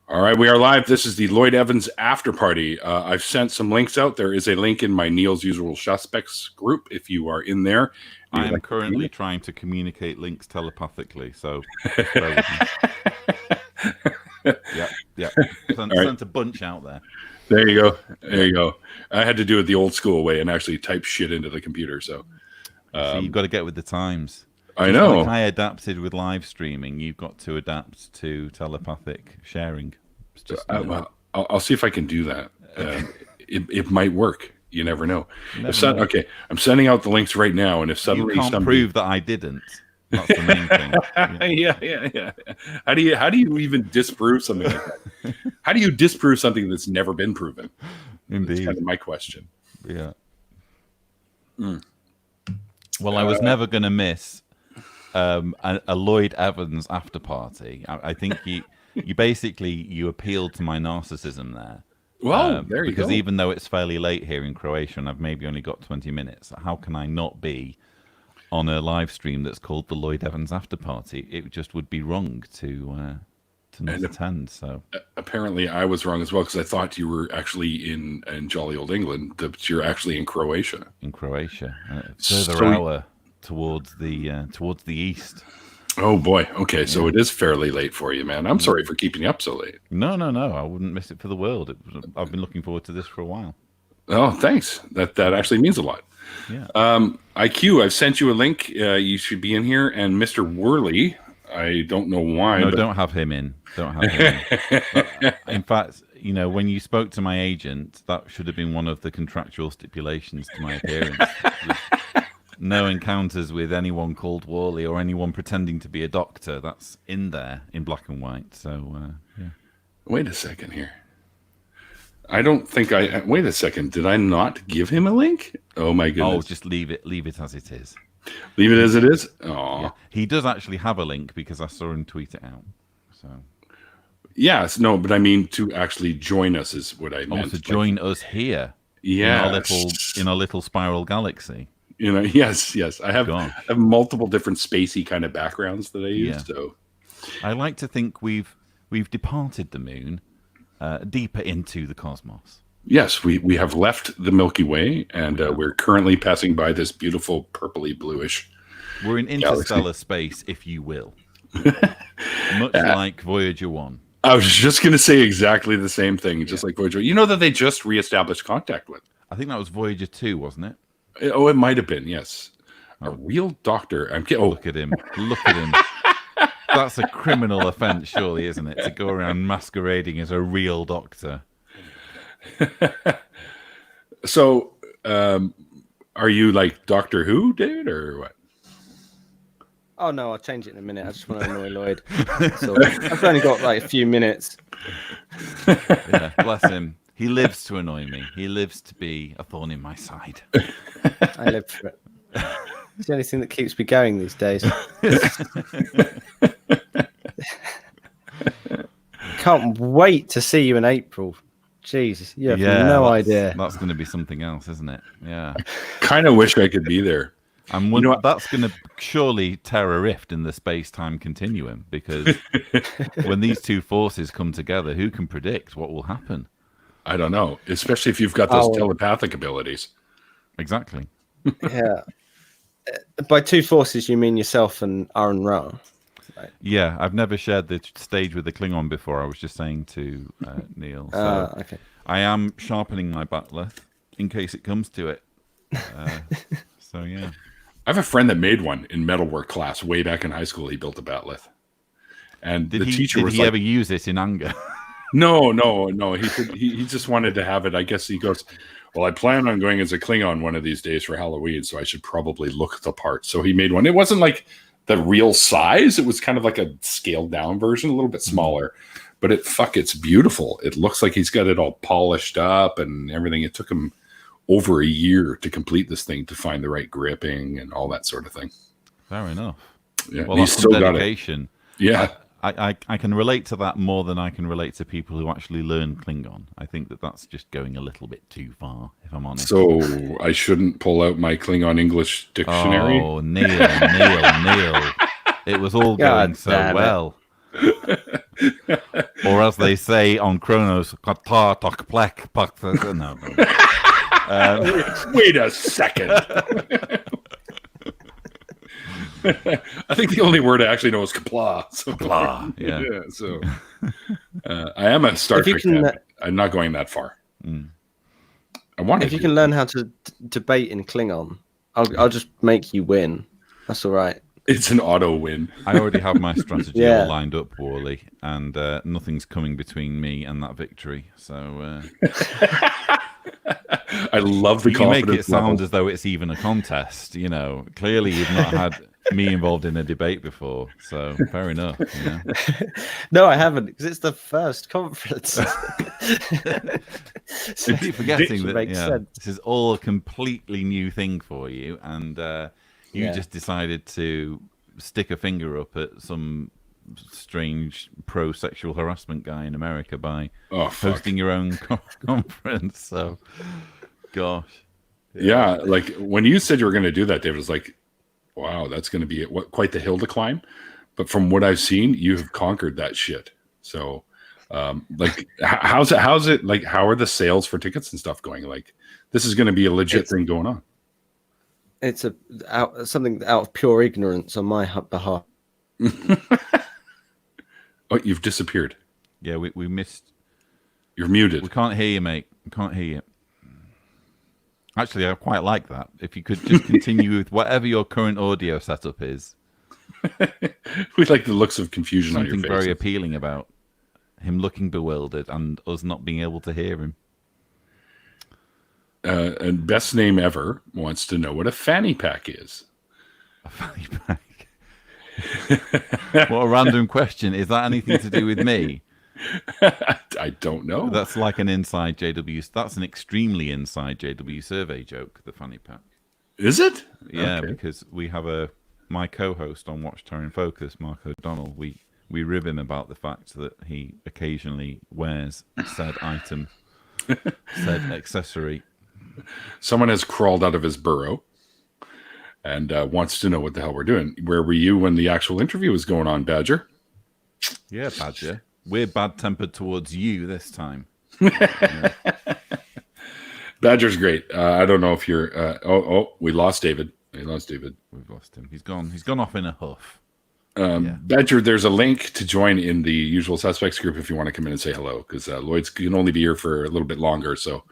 All right, we are live. This is the Lloyd Evans after party. I've sent some links out. There is a link in my Neil's Usual Suspects group if you are in there. I am currently trying to communicate links telepathically, so yeah. Sent a bunch out there. There you go. There you go. I had to do it the old school way and actually type shit into the computer. So you've got to get with the times. I know. Like I adapted with live streaming. You've got to adapt to telepathic sharing. It's just well, I'll see if I can do that. It might work. You never know. Okay, I'm sending out the links right now, and if suddenly you can't prove that I didn't, that's the main thing. Yeah. How do you even disprove something like that? How do you disprove something that's never been proven? Indeed, that's kind of my question. Yeah. Well, I was never going to miss a Lloyd Evans after party. I think you basically appealed to my narcissism there. Well, there you go. Because even though it's fairly late here in Croatia and I've maybe only got 20 minutes, how can I not be on a live stream that's called the Lloyd Evans After Party? It just would be wrong to not attend. So apparently I was wrong as well, because I thought you were actually in jolly old England, but you're actually in Croatia. In Croatia, further hour towards the east. Oh boy. Okay, so it is fairly late for you, man. I'm sorry for keeping you up so late. No. I wouldn't miss it for the world. I've been looking forward to this for a while. Oh, thanks. That actually means a lot. Yeah. IQ, I've sent you a link. You should be in here. And Mr. Worley, I don't know why. No, don't have him in. Don't have him in. In fact, when you spoke to my agent, that should have been one of the contractual stipulations to my appearance. No encounters with anyone called Worley or anyone pretending to be a doctor. That's in there in black and white. So, yeah. Wait a second here. I don't think wait a second. Did I not give him a link? Oh my goodness. Oh, just leave it as it is. Leave it as it is? Oh. Yeah. He does actually have a link because I saw him tweet it out. So. Yes, no, but I mean to actually join us is what I meant. To join us here. Yeah. In a little spiral galaxy. Yes. I have multiple different spacey kind of backgrounds that I use. Yeah. So I like to think we've departed the moon deeper into the cosmos. Yes, we have left the Milky Way, and we're currently passing by this beautiful purpley bluish. We're in interstellar space, if you will. Much like Voyager 1. I was just going to say exactly the same thing, just like Voyager. You know that they just reestablished contact with? I think that was Voyager 2, wasn't it? Oh, it might have been, yes. A real doctor. Look at him. Look at him. That's a criminal offense, surely, isn't it? To go around masquerading as a real doctor. So, are you like Doctor Who, David, or what? Oh, no, I'll change it in a minute. I just want to annoy Lloyd. So I've only got like a few minutes. Yeah, bless him. He lives to annoy me. He lives to be a thorn in my side. I live for it. It's the only thing that keeps me going these days. Can't wait to see you in April. Jesus, you have no idea. That's going to be something else, isn't it? Yeah. Kind of wish I could be there. And that's going to surely tear a rift in the space-time continuum, because when these two forces come together, who can predict what will happen? I don't know, especially if you've got those telepathic abilities. Exactly. Yeah. By two forces, you mean yourself and Aaron Ra? Right. Yeah, I've never shared the stage with the Klingon before. I was just saying to Neil. So okay. I am sharpening my bat'leth in case it comes to it. So, yeah. I have a friend that made one in metalwork class way back in high school. He built a bat'leth. And the teacher was like... Did he ever use it in anger? No. He just wanted to have it. I guess he goes, well, I plan on going as a Klingon one of these days for Halloween, so I should probably look the part. So he made one. It wasn't like the real size. It was kind of like a scaled down version, a little bit smaller. But it's beautiful. It looks like he's got it all polished up and everything. It took him over a year to complete this thing, to find the right gripping and all that sort of thing. Fair enough. Yeah, well, that's some dedication. Yeah. I can relate to that more than I can relate to people who actually learn Klingon. I think that's just going a little bit too far, if I'm honest. So I shouldn't pull out my Klingon English dictionary? Oh, Neil. It was all going so well. or as they say on Kronos, no. Wait a second. I think the only word I actually know is kapla. So Kapla, yeah. So I am a Star Trek fan. I'm not going that far. I want. If you can learn how to debate in Klingon, I'll just make you win. That's all right. It's an auto win. I already have my strategy all lined up, Wally, and nothing's coming between me and that victory. So I love the confidence. You make it sound as though it's even a contest. You know, clearly you've not had me involved in a debate before, so fair enough. You know? No, I haven't, because it's the first conference. So keep forgetting that this is all a completely new thing for you, and you just decided to stick a finger up at some strange pro-sexual harassment guy in America by hosting your own conference. So, gosh. Yeah, like when you said you were going to do that, David, was like, wow, that's going to be quite the hill to climb. But from what I've seen, you have conquered that shit. So, like, how's it? Like, how are the sales for tickets and stuff going? Like, this is going to be a legit thing going on. It's something out of pure ignorance on my behalf. Oh, you've disappeared. Yeah, we missed. You're muted. We can't hear you, mate. We can't hear you. Actually, I quite like that. If you could just continue with whatever your current audio setup is. We like the looks of confusion on your face. Something very appealing about him looking bewildered and us not being able to hear him. And best name ever wants to know what a fanny pack is. A fanny pack? What a random question. Is that anything to do with me? I don't know. That's like an inside JW. That's an extremely inside JW survey joke, the fanny pack. Is it? Yeah, okay. Because we have my co-host on Watchtower in Focus, Mark O'Donnell. We rib him about the fact that he occasionally wears said item, said accessory. Someone has crawled out of his burrow and wants to know what the hell we're doing. Where were you when the actual interview was going on, Badger? Yeah, Badger. We're bad-tempered towards you this time. Badger's great. I don't know if you're... we lost David. We've lost him. He's gone. He's gone off in a huff. Badger, there's a link to join in the Usual Suspects group if you want to come in and say hello, because Lloyd can only be here for a little bit longer. So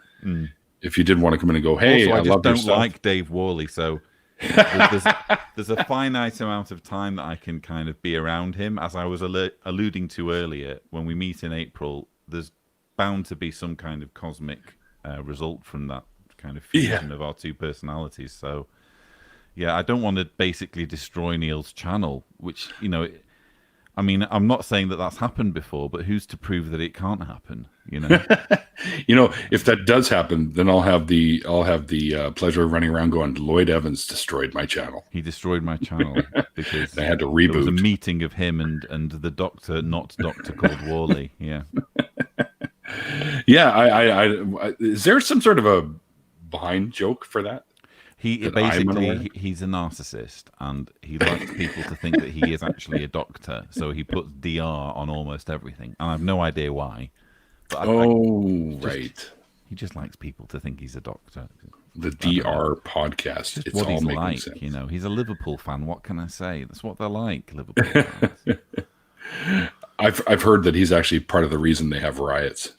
if you did want to come in and go, hey, also, I love your don't stuff. like Dave Worley, so there's a finite amount of time that I can kind of be around him. As I was alluding to earlier, when we meet in April, there's bound to be some kind of cosmic result from that kind of fusion of our two personalities. So, yeah, I don't want to basically destroy Neil's channel, which, you know, I mean, I'm not saying that that's happened before, but who's to prove that it can't happen? You know, you know, if that does happen, then I'll have the pleasure of running around going, Lloyd Evans destroyed my channel. He destroyed my channel because I had to reboot. There was a meeting of him and the doctor, not Doctor called Worley. Yeah. Yeah. I is there some sort of a behind joke for that? He's a narcissist, and he likes people to think that he is actually a doctor. So he puts DR on almost everything, and I have no idea why. But right. He just likes people to think he's a doctor. The DR podcast. It's what he's like. Sense. You know, he's a Liverpool fan. What can I say? That's what they're like, Liverpool fans. I've heard that he's actually part of the reason they have riots.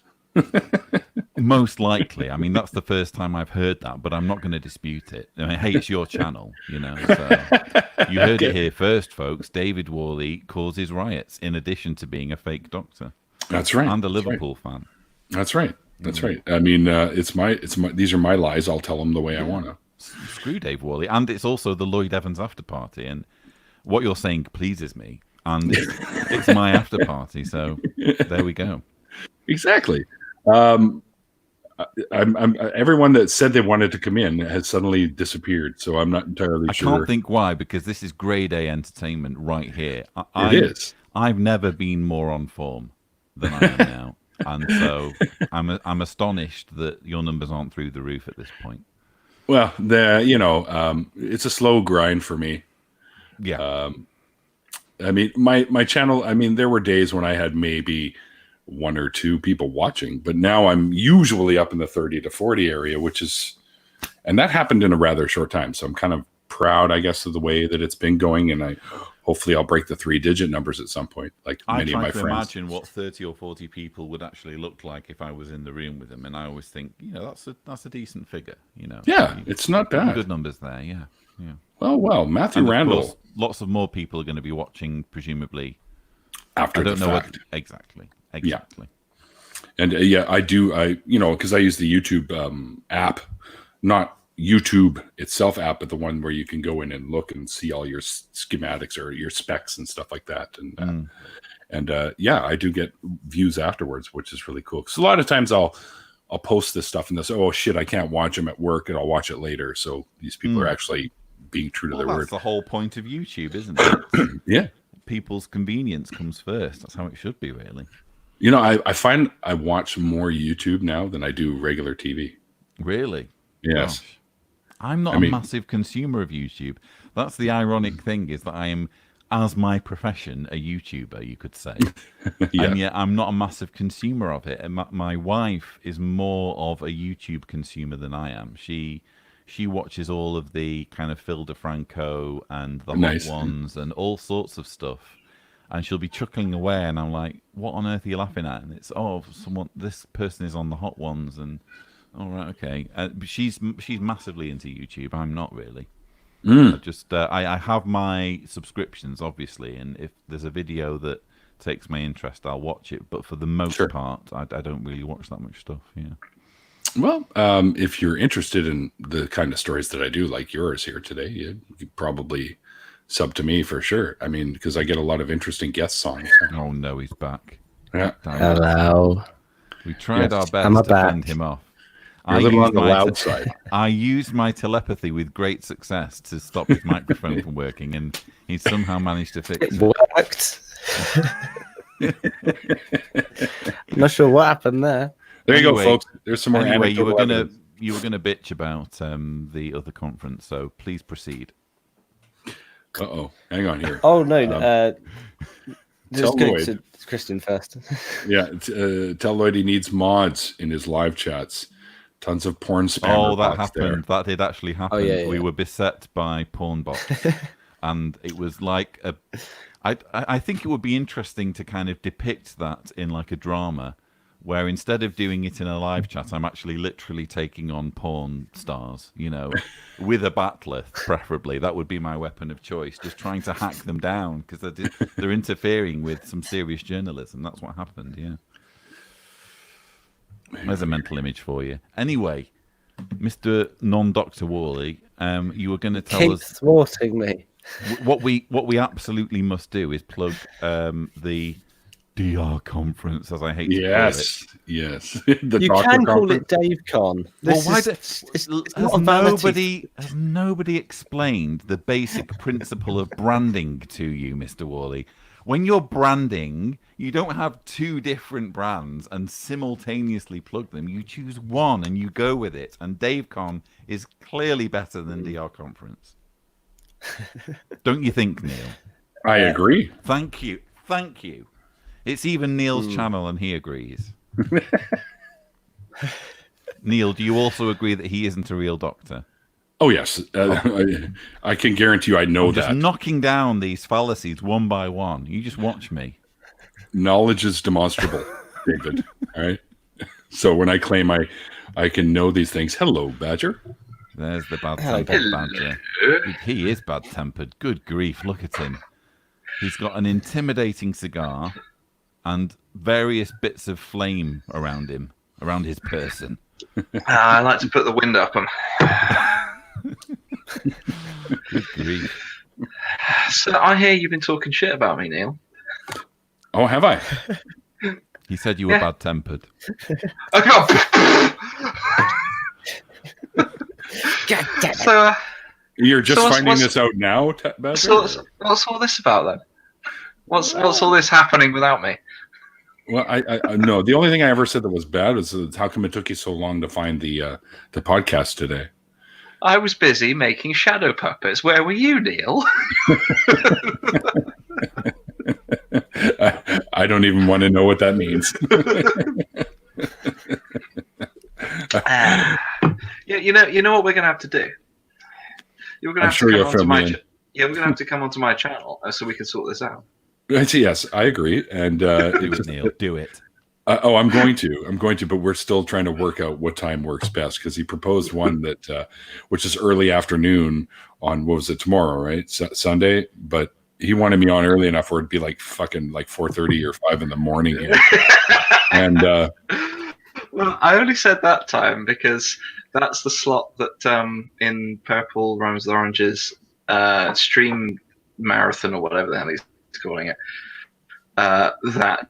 Most likely. I mean, that's the first time I've heard that, but I'm not going to dispute it. I mean, hey, it's your channel, you know. So you heard it here first, folks. David Worley causes riots in addition to being a fake doctor. That's right. And a Liverpool fan. That's right. That's right. I mean, it's my. These are my lies. I'll tell them the way I want to. Screw Dave Worley, and it's also the Lloyd Evans after party. And what you're saying pleases me, and it's my after party. So there we go. Exactly. Everyone that said they wanted to come in has suddenly disappeared, so I'm not entirely sure. I can't think why, because this is grade A entertainment right here. It is. I've never been more on form than I am now, and so I'm astonished that your numbers aren't through the roof at this point. Well, it's a slow grind for me. Yeah. I mean, my channel. I mean, there were days when I had maybe 1 or 2 people watching. But now I'm usually up in the 30 to 40 area, and that happened in a rather short time. So I'm kind of proud, I guess, of the way that it's been going. And hopefully I'll break the 3-digit numbers at some point, like many of my friends. I try to imagine what 30 or 40 people would actually look like if I was in the room with them. And I always think, that's a decent figure, Yeah, it's not bad. Good numbers there, yeah. Well, Matthew Randall. Course, lots of more people are going to be watching, presumably. After the fact. Exactly. Yeah. And I do, because I use the YouTube app, not YouTube itself app, but the one where you can go in and look and see all your schematics or your specs and stuff like that. And I do get views afterwards, which is really cool. Because a lot of times I'll post this stuff and they'll say, oh shit, I can't watch them at work and I'll watch it later. So these people are actually being true to their word. That's the whole point of YouTube, isn't it? Yeah. People's convenience comes first. That's how it should be, really. I find I watch more YouTube now than I do regular TV. Really? Yes. Gosh. I'm not a massive consumer of YouTube. That's the ironic thing, is that I am, as my profession, a YouTuber, you could say. Yeah. And yet I'm not a massive consumer of it. And my wife is more of a YouTube consumer than I am. She watches all of the kind of Phil DeFranco and the Hot Ones and all sorts of stuff. And she'll be chuckling away, and I'm like, what on earth are you laughing at? And it's, this person is on the Hot Ones, and all right, okay. She's massively into YouTube. I'm not really. I have my subscriptions, obviously, and if there's a video that takes my interest, I'll watch it. But for the most part, I don't really watch that much stuff. Yeah. Well, if you're interested in the kind of stories that I do, like yours here today, you could probably sub to me for sure. I mean, because I get a lot of interesting guests on. So. Oh no, he's back. Yeah. Hello. We tried our best to fend him off. You're a little on the loud side. I used my telepathy with great success to stop his microphone from working, and he somehow managed to fix it. Worked. I'm not sure what happened there. There you go, folks. There's some more. Anyway, you were gonna bitch about the other conference, so please proceed. Hang on here. Oh no, just go to Christian first. Yeah, tell Lloyd he needs mods in his live chats. Tons of porn spammer. Oh, that happened. That did actually happen. Oh, yeah. We were beset by porn bots, and it was like I think it would be interesting to kind of depict that in like a drama, where instead of doing it in a live chat, I'm actually literally taking on porn stars, with a batleth, preferably. That would be my weapon of choice, just trying to hack them down, because they're interfering with some serious journalism. That's what happened, yeah. There's a mental image for you. Anyway, Mr. Non-Dr. Worley, you were going to tell us... Keep thwarting me. What we absolutely must do is plug the... DR conference, as I hate to call it. Yes. You can call it DaveCon. Has nobody explained the basic principle of branding to you, Mr. Worley? When you're branding, you don't have 2 different brands and simultaneously plug them. You choose one and you go with it. And DaveCon is clearly better than DR conference. Don't you think, Neil? I agree. Thank you. It's even Neil's channel, and he agrees. Neil, do you also agree that he isn't a real doctor? Oh, yes. I can guarantee you I know that. Just knocking down these fallacies one by one. You just watch me. Knowledge is demonstrable, David. All right? So when I claim I can know these things, hello, Badger. There's the bad-tempered Badger. He is bad-tempered. Good grief, look at him. He's got an intimidating cigar and various bits of flame around him, around his person. I like to put the wind up him. Good grief. So I hear you've been talking shit about me, Neil. Oh, have I? He said you were bad-tempered. So, you're just finding this out now, Badger? So what's all this about, then? What's all this happening without me? Well, I no. The only thing I ever said that was bad was how come it took you so long to find the podcast today? I was busy making shadow puppets. Where were you, Neil? I don't even want to know what that means. Yeah, you know what we're gonna have to do. You're gonna I'm have sure to you'll come onto fill my me in. yeah, we're gonna have to come onto my channel so we can sort this out. Yes, I agree. And Do it, Neil. Do it. I'm going to, but we're still trying to work out what time works best because he proposed one that, which is early afternoon on, what was it, tomorrow, right? Sunday. But he wanted me on early enough where it'd be like fucking like 4:30 or 5 in the morning here. And well, I only said that time because that's the slot that in Purple Rhymes with Oranges stream marathon or whatever the hell he's calling it. That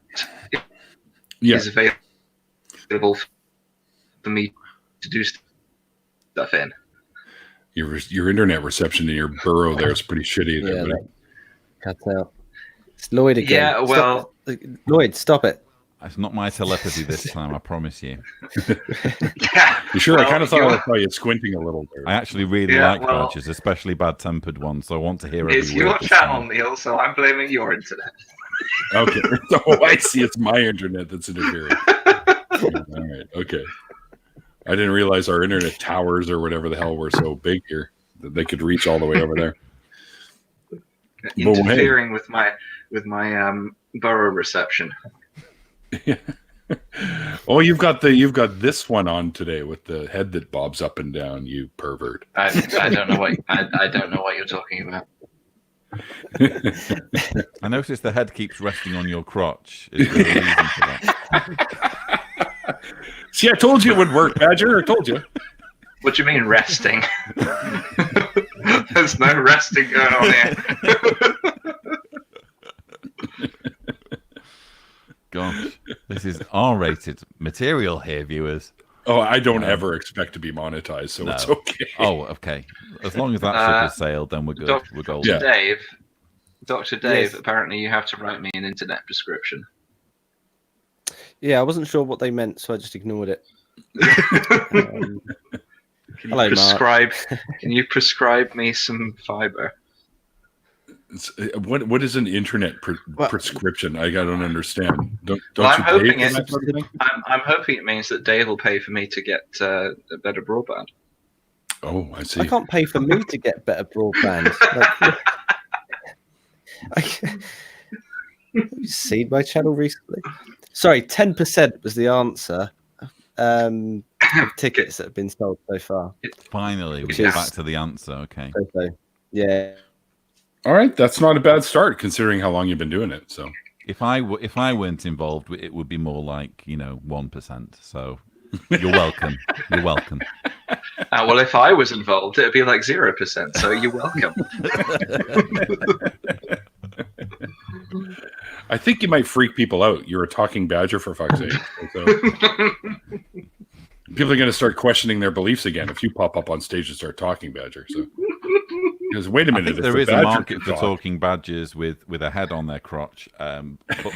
is available for me to do stuff in. Your internet reception in your burrow there is pretty shitty. Yeah, There, cut out. It's Lloyd again. Yeah, well, Lloyd, stop it. It's not my telepathy this time, I promise you. yeah. you sure? Well, I kind of thought I saw you squinting a little there. I actually really like badgers, especially bad-tempered ones, so I want to hear every It's word your this channel, time. Neil, so I'm blaming your internet. Okay. Oh, I see. It's my internet that's interfering. All right. Okay. I didn't realize our internet towers or whatever the hell were so big here that they could reach all the way over there. Interfering with my borough reception. Oh, you've got this one on today with the head that bobs up and down. You pervert. I don't know what I don't know what you're talking about. I noticed the head keeps resting on your crotch. Is there a reason for that? See, I told you it would work, Badger. I told you. What do you mean resting? There's no resting going on here. Gosh, this is R-rated material here, viewers. Oh, I don't ever expect to be monetized, so No. it's okay. Oh, okay. As long as that ship has sailed, then we're good. We're golden. Yeah. Dr. Dave, Yes. apparently you have to write me an internet prescription. Yeah, I wasn't sure what they meant, so I just ignored it. Hello, Mark. Can you prescribe me some fiber? What is an internet prescription? I don't understand. Don't Well, you I'm pay hoping for it- that sort of thing? I'm hoping it means that Dave will pay for me to get a better broadband. Oh, I see. I can't pay for me to get better broadband. Have you seen my channel recently? Sorry, 10% was the answer of tickets that have been sold so far. Finally, we Which get is- back to the answer. Okay. So, yeah. All right, that's not a bad start considering how long you've been doing it. So If I weren't involved, it would be more like 1%. So you're welcome. You're welcome. Well, if I was involved, it'd be like 0%. So you're welcome. I think you might freak people out. You're a talking badger, for fuck's sake. So, people are going to start questioning their beliefs again if you pop up on stage and start talking badger. So, because wait a I minute, think if there the is a badger market can for talk- talking badgers with a head on their crotch, but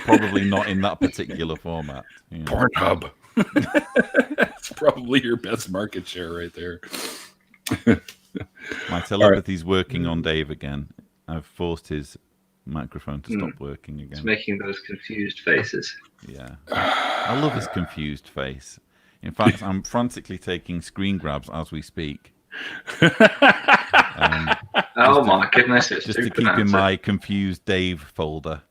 probably not in that particular format. Pornhub. It's probably your best market share right there. My telepathy's working on Dave again. I've forced his microphone to stop working It's again. making those confused faces. Yeah. I love his confused face. In fact, I'm frantically taking screen grabs as we speak. Oh my goodness! It's Just too to keep in pronounced. my confused Dave folder.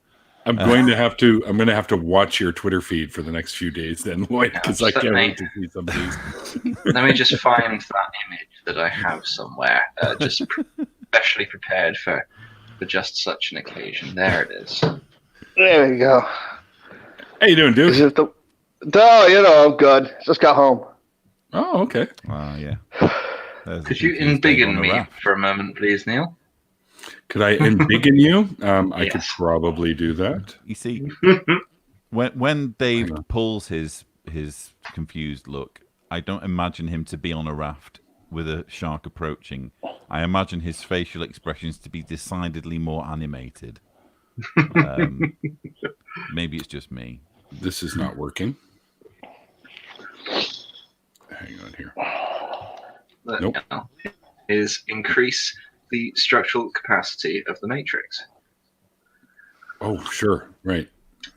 I'm going to have to watch your Twitter feed for the next few days then, Lloyd, because I can't wait to see some of these. Let me just find that image that I have somewhere, just specially prepared for just such an occasion. There it is. There we go. How you doing, This dude? is the. Oh, I'm good. Just got home. Oh, okay. Yeah. There's Could the you confused Dave on embiggen the me raft. for a moment, please, Neil? Could I embiggen you? I could Yes. probably do that. You see, when Dave pulls his confused look, I don't imagine him to be on a raft with a shark approaching. I imagine his facial expressions to be decidedly more animated. Maybe it's just me. This is not working. Hang on here. Nope. Is increase the structural capacity of the matrix. Oh, sure. Right.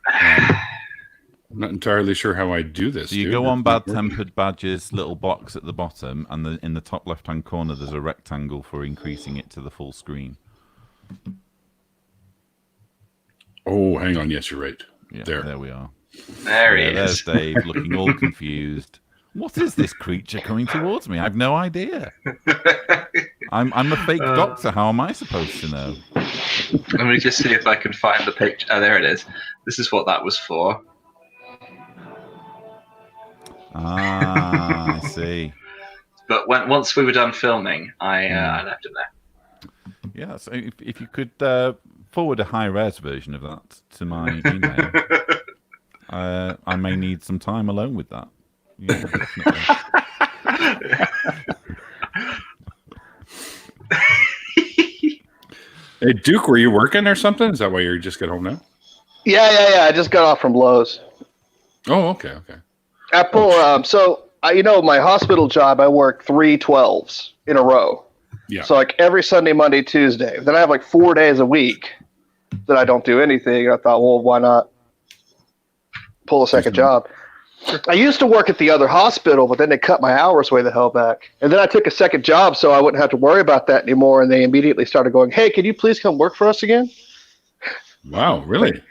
I'm not entirely sure how I do this. So you dude. go It's on not Bad working. Tempered Badger's little box at the bottom, and in the top left-hand corner, there's a rectangle for increasing it to the full screen. Oh, hang on. Yes, you're right. Yeah, There. there we are. There he There's is. Dave looking all confused. What is this creature coming towards me? I've no idea. I'm a fake doctor. How am I supposed to know? Let me just see if I can find the picture. Oh, there it is. This is what that was for. Ah, I see. But once we were done filming, I left it there. Yeah, so if you could forward a high-res version of that to my email, I may need some time alone with that. Yeah, definitely. Hey, Duke, were you working or something? Is that why you just got home now? Yeah. I just got off from Lowe's. Oh, okay. I pull. My hospital job, I work 3 12s in a row. Yeah. So like every Sunday, Monday, Tuesday. Then I have like 4 days a week that I don't do anything. I thought, well, why not pull a second job? I used to work at the other hospital, but then they cut my hours way the hell back. And then I took a second job so I wouldn't have to worry about that anymore. And they immediately started going, hey, can you please come work for us again? Wow, really?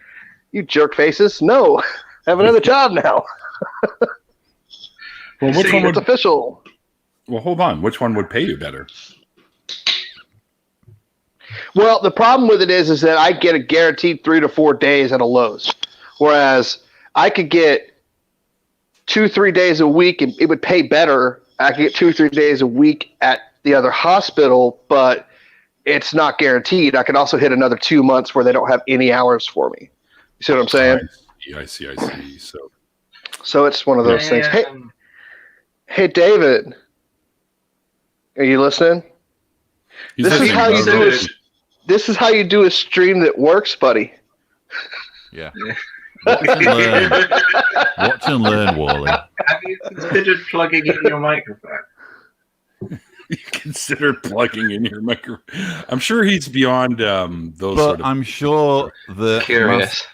You jerk faces. No, I have another job now. Well, which one It's would? official. Well, hold on. Which one would pay you better? Well, the problem with it is that I get a guaranteed 3 to 4 days at a Lowe's, whereas I could get 2-3 days a week and it would pay better. I could get 2-3 days a week at the other hospital, but it's not guaranteed. I could also hit another 2 months where they don't have any hours for me. You see what I'm saying? I see. So it's one of those things. Hey, David, are you listening? He's This is listening, how you Barbara. do it. This is how you do a stream that works, buddy. Yeah. Watch and learn. Watch and learn, Wally. Have you considered plugging in your microphone? You consider plugging in your microphone. I'm sure he's beyond those But sort of. I'm sure Curious.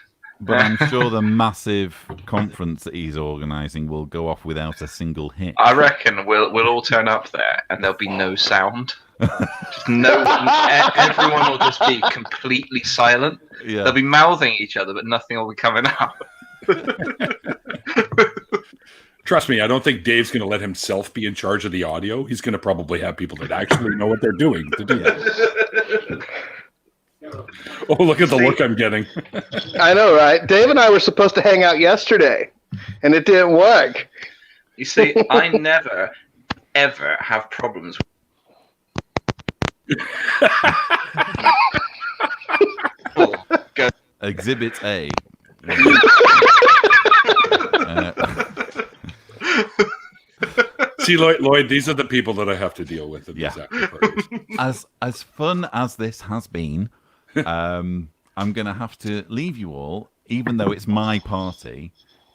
I'm sure the massive conference that he's organising will go off without a single hit. I reckon we'll all turn up there and there'll be no sound. Just everyone will just be completely silent. Yeah. They'll be mouthing each other, but nothing will be coming out. Trust me, I don't think Dave's going to let himself be in charge of the audio. He's going to probably have people that actually know what they're doing to do that. Oh, look at the look I'm getting. I know, right? Dave and I were supposed to hang out yesterday, and it didn't work. You see, I never, ever have problems. Exhibit A. See, Lloyd, these are the people that I have to deal with in these after parties. As fun as this has been, I'm going to have to leave you all, even though it's my party.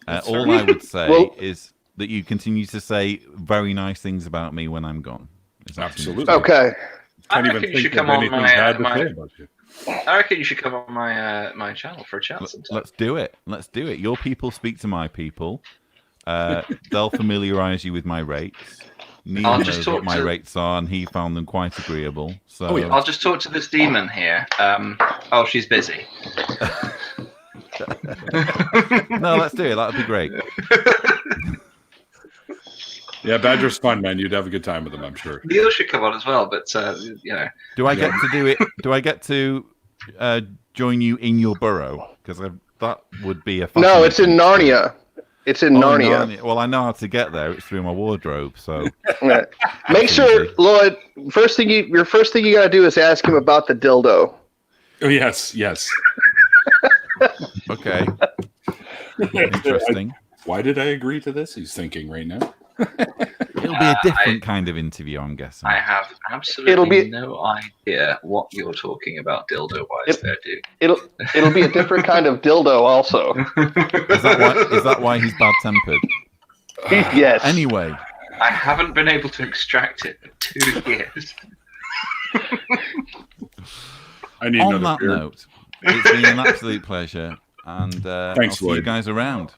All I would say is that you continue to say very nice things about me when I'm gone. Absolutely. Okay. Can't I even reckon you should think come of on anything my, bad to my- say about you. I reckon you should come on my channel for a chat sometime. Let's do it. Let's do it. Your people speak to my people. They'll familiarise you with my rates. Neil knows what my rates are, and he found them quite agreeable. So I'll just talk to this demon here. She's busy. No, let's do it. That'd be great. Yeah, Badger's fun, man. You'd have a good time with him, I'm sure. Neil should come on as well, but you know. Do I get to do it? Do I get to join you in your burrow? Because that would be a No, it's in Narnia. It's in Narnia. Well, I know how to get there. It's through my wardrobe. So Yeah. Make sure, Lloyd. Your first thing you got to do is ask him about the dildo. Oh, yes. okay, interesting. Why did I agree to this? He's thinking right now. It'll be a different kind of interview, I'm guessing. I have absolutely no idea what you're talking about dildo-wise there, dude. It'll be a different kind of dildo also. Is that why he's bad-tempered? Yes. Anyway. I haven't been able to extract it for 2 years. I need On another that beer. note, it's been an absolute pleasure. and I'll Thanks, see you Lloyd. guys around.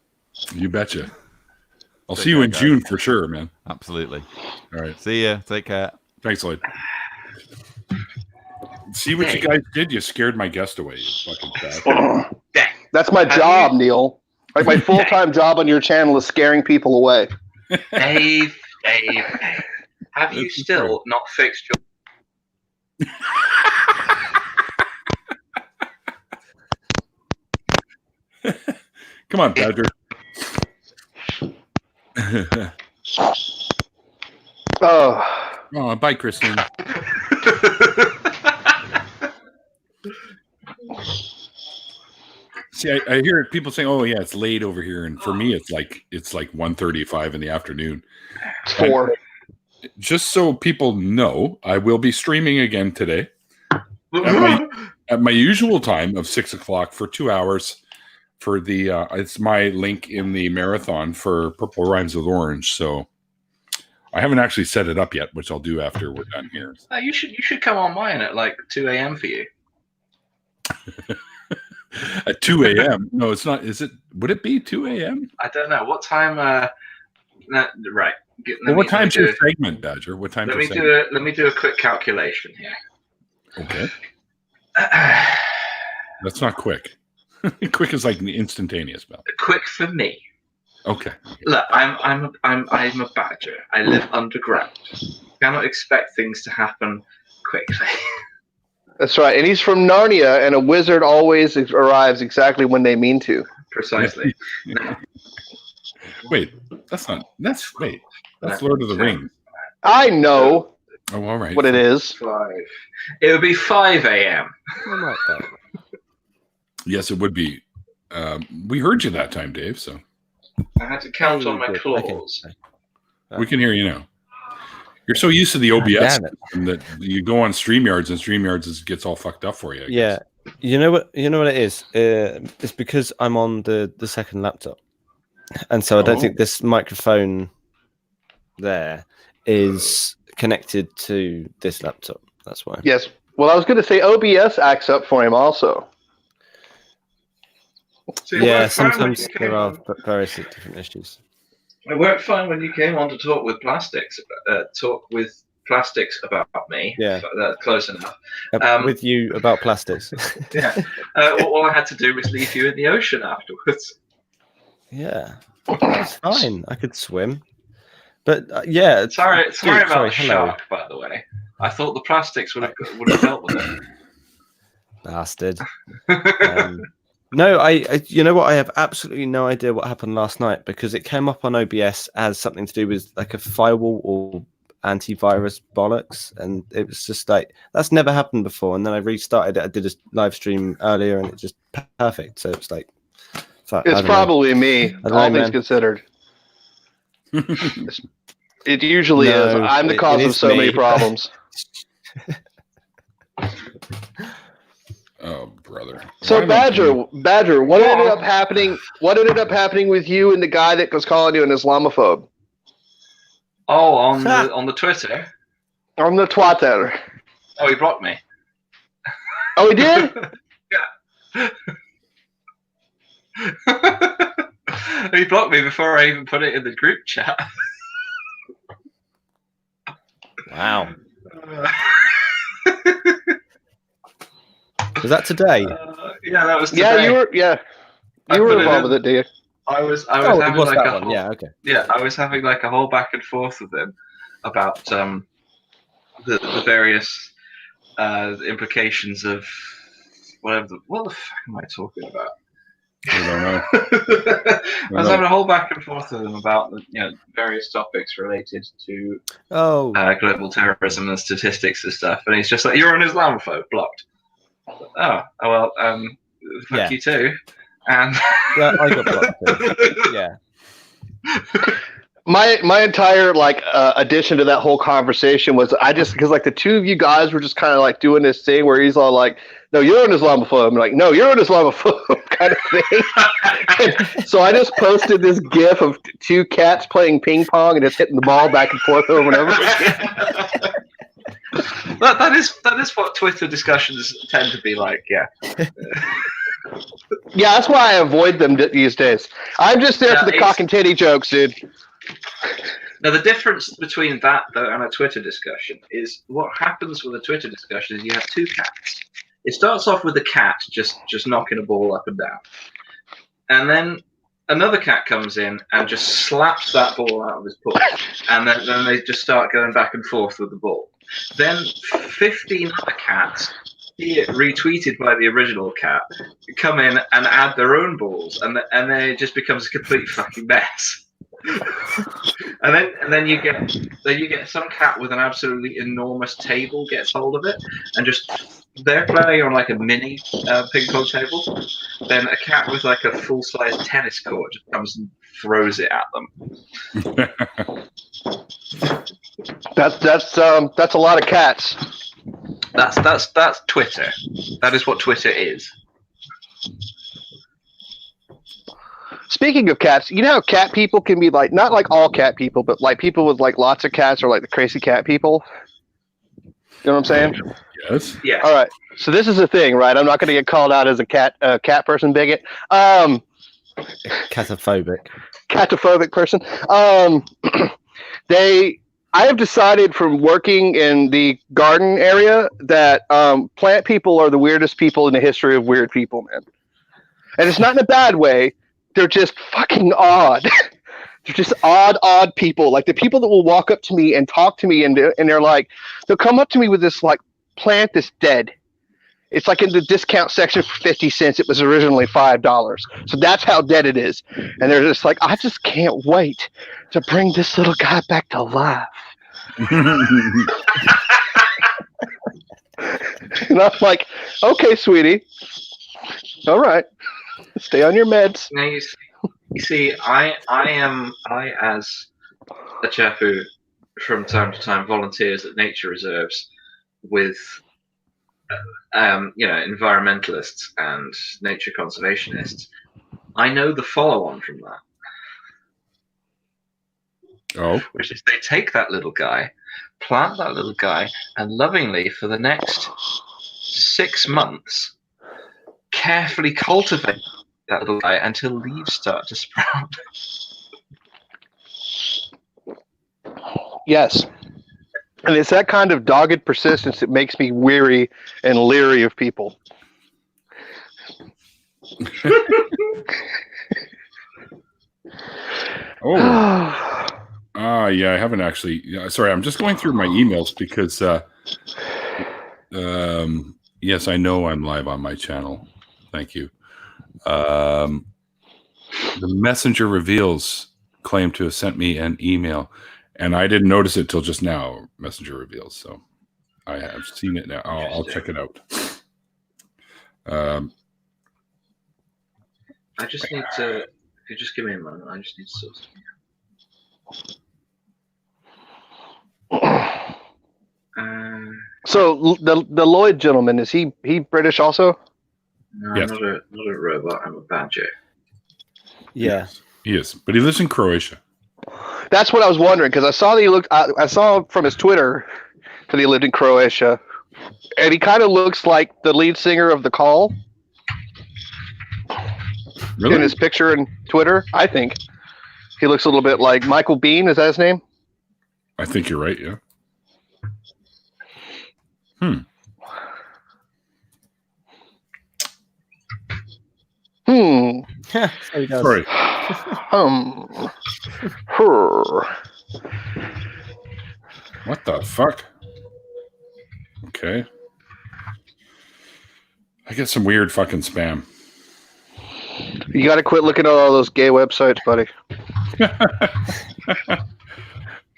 You betcha. I'll Take see you care, in guys. June for sure, man. Absolutely. All right. See ya. Take care. Thanks, Lloyd. See what you guys did? You scared my guest away, you fucking bastard. That's my job, Neil. Like my full-time job on your channel is scaring people away. Dave, have you That's still true. not fixed your... Come on, Badger. Oh, bye, Kristen. See, I hear people saying, "Oh, yeah, it's late over here," and for me, it's like 1:35 in the afternoon. It's 4. Just so people know, I will be streaming again today at my usual time of 6 o'clock for 2 hours. For the it's my link in the marathon for Purple Rhymes with Orange. So I haven't actually set it up yet, which I'll do after we're done here. You should come on mine at like 2 a.m. for you. At 2 a.m. No, it's not. Is it? Would it be 2 a.m.? I don't know what time. Right. Well, what time's your segment, Badger? What time? Let me do a quick calculation here. Okay. That's not quick. Quick is like instantaneous, Bell. Quick for me. Okay. Look, I'm a badger. I live underground. Cannot expect things to happen quickly. That's right. And he's from Narnia, and a wizard always arrives exactly when they mean to. Precisely. No. Wait, that's Lord of the Rings. I know Oh, all right. what it is. 5. It would be 5 a.m. I like that. Yes, it would be. We heard you that time, Dave. So I had to count on my Okay. claws. we can hear you now. You're so used to the OBS damn it. system that you go on StreamYards and StreamYards gets all fucked up for you. I Yeah, guess. you know what it is. It's because I'm on the second laptop, and so I don't Oh. think this microphone there is connected to this laptop. That's why. Yes. Well, I was going to say OBS acts up for him also. So it Yeah, worked fine when sometimes you came there are on. various different issues. It worked fine when you came on to talk with plastics. About me. Yeah. That's close enough. Um, With you about plastics. Yeah. All I had to do was leave you in the ocean afterwards. Yeah, that's fine. I could swim, but yeah. Sorry dude, about the hello. shark, by the way. I thought the plastics would have dealt with it. Bastard. No, I you know what? I have absolutely no idea what happened last night because it came up on OBS as something to do with like a firewall or antivirus bollocks, and it was just like that's never happened before. And then I restarted it. I did a live stream earlier, and it just perfect. So it's like, fuck, I It's don't know. probably me, know, all things man. considered. It usually is. No, I'm the it cause of is so me. many problems. Oh, brother. So Why am I doing- Badger, what ended up happening? What ended up happening with you and the guy that was calling you an Islamophobe Oh, on the Twitter. on the Twitter? Oh, he blocked me. Oh, he did. He blocked me before I even put it in the group chat. Wow. Was that today? Yeah, that was today. Yeah, you were. Yeah, I you were put it involved in. with it, dude. I was Oh, it having was like that a one. whole, Yeah. Okay. yeah, I was having like a whole back and forth with him about the various implications of what the fuck am I talking about? I don't know. I was having a whole back and forth with him about various topics related to Oh, global terrorism and statistics and stuff, and he's just like, "You're an Islamophobe, blocked." Oh well, fuck Yeah. you too. And yeah, I got blocked. Too. Yeah. My entire addition to that whole conversation was because like the two of you guys were just kind of like doing this thing where he's all like, "No, you're an Islamophobe." I'm like, "No, you're an Islamophobe," kind of thing. And so I just posted this GIF of two cats playing ping pong and just hitting the ball back and forth over and over again. that is what Twitter discussions tend to be like. Yeah. Yeah, that's why I avoid them these days. I'm just there for the cock and titty jokes, dude. Now, the difference between that though and a Twitter discussion is what happens with a Twitter discussion is you have two cats. It starts off with the cat just knocking a ball up and down, and then another cat comes in and just slaps that ball out of his paw, and then they just start going back and forth with the ball. Then 15 other cats, see it retweeted by the original cat, come in and add their own balls, and then it just becomes a complete fucking mess. and then you get some cat with an absolutely enormous table gets hold of it and just they're playing on like a mini ping pong table. Then a cat with like a full size tennis court just comes and throws it at them. That's a lot of cats. That's Twitter. That is what Twitter is. Speaking of cats, you know how cat people can be like, not like all cat people, but like people with like lots of cats or like the crazy cat people. You know what I'm saying? Yes. Yeah. All right. So this is the thing, right? I'm not going to get called out as a cat person bigot. Cataphobic person. I have decided from working in the garden area that plant people are the weirdest people in the history of weird people, man. And it's not in a bad way. They're just fucking odd. They're just odd people. Like the people that will walk up to me and talk to me and they're like, they'll come up to me with this like plant that's dead. It's like in the discount section for 50 cents. It was originally $5. So that's how dead it is. And they're just like, I just can't wait to bring this little guy back to life. And I'm like, okay, sweetie. All right. Stay on your meds. Now you see, I as a chap who from time to time volunteers at nature reserves with environmentalists and nature conservationists, I know the follow-on from that. Oh. Which is they take that little guy, plant that little guy, and lovingly for the next 6 months carefully cultivate that little guy until leaves start to sprout. Yes. And it's that kind of dogged persistence that makes me weary and leery of people. Oh. Yeah, I haven't actually. Sorry, I'm just going through my emails because, yes, I know I'm live on my channel. Thank you. The messenger reveals claim to have sent me an email, and I didn't notice it till just now. Messenger reveals, so I have seen it now. I'll check it out. I just need to. If you just give me a moment, I just need to sort something out. So the Lloyd gentleman, is he British also? No, Yes. I'm not a robot. I'm a badger. Yeah. He is, but he lives in Croatia. That's what I was wondering because I saw that he looked. I saw from his Twitter that he lived in Croatia, and he kind of looks like the lead singer of The Call. Really? In his picture in Twitter, I think he looks a little bit like Michael Bean. Is that his name? I think you're right. Yeah. So he does. Sorry. What the fuck? Okay. I get some weird fucking spam. You got to quit looking at all those gay websites, buddy.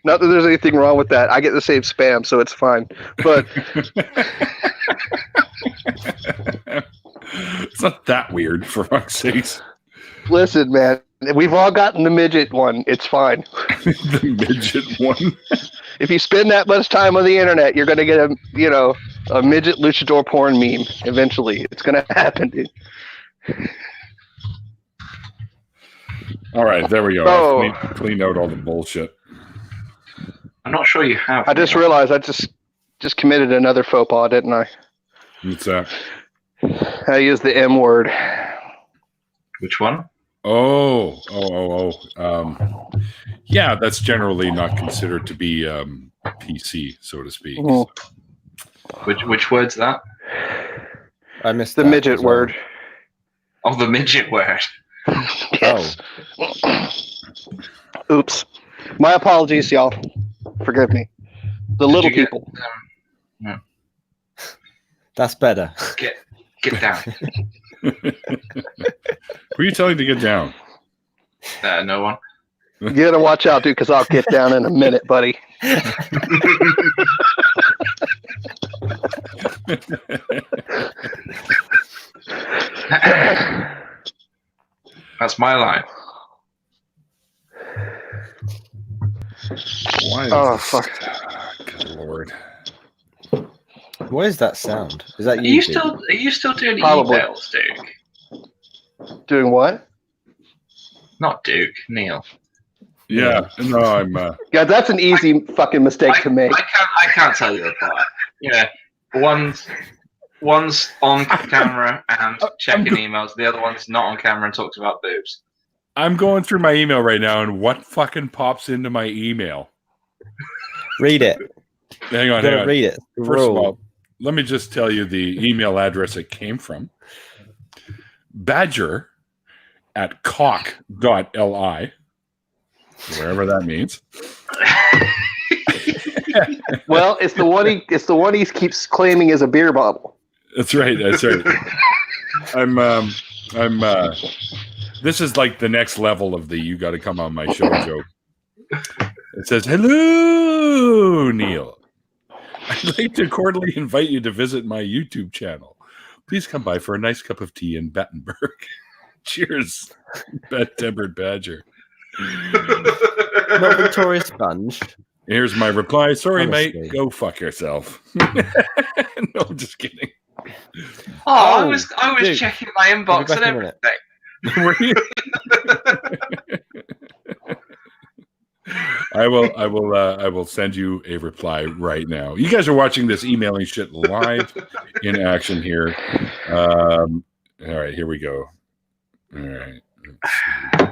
Not that there's anything wrong with that. I get the same spam, so it's fine. But It's not that weird, for fuck's sakes. listen, man, we've all gotten the midget one. It's fine. The midget one. If you spend that much time on the internet, you're going to get a midget luchador porn meme eventually. It's going to happen, dude. All right, there we go. Oh. I've cleaned out all the bullshit. I'm not sure you have. I just realized I just committed another faux pas, didn't I? What's that? I use the M word. Which one? Yeah, that's generally not considered to be PC, so to speak. Mhm. Which word's that? I missed The that midget as well. word. Oh, the midget word. Yes. Oops. My apologies, y'all. Forgive me. The Did little you get, people. That's better. Get down. Who are you telling to get down? No one. You gotta watch out, dude, because I'll get down in a minute, buddy. That's my line. Why is Oh, this- fuck. Good Lord. What is that sound? Is that Are you? you Duke? still doing Probably. emails, Duke? Doing what? Not Duke, Neil. Yeah, no, I'm. Yeah, that's an easy fucking mistake to make. I can't tell you apart. Yeah, one's on camera and checking emails. The other one's not on camera and talks about boobs. I'm going through my email right now, and what fucking pops into my email? Read it. Hang You on, gotta hang on. read it. First of all, let me just tell you the email address it came from. badger@cock.li, wherever that means. Well, it's the one he keeps claiming is a beer bottle. That's right. That's right. This is like the next level of the "you got to come on my show" joke. It says, "Hello, Neil. I'd like to cordially invite you to visit my YouTube channel. Please come by for a nice cup of tea in Battenberg. Cheers, Bad-tempered Badger." Not Victoria Sponge. Here's my reply. Sorry, Honestly. mate. Go fuck yourself. No, I'm just kidding. I was Duke, checking my I'll be inbox back and in a minute. everything. Were you? I will send you a reply right now. You guys are watching this emailing shit live in action here. All right, here we go. All right. Let's see.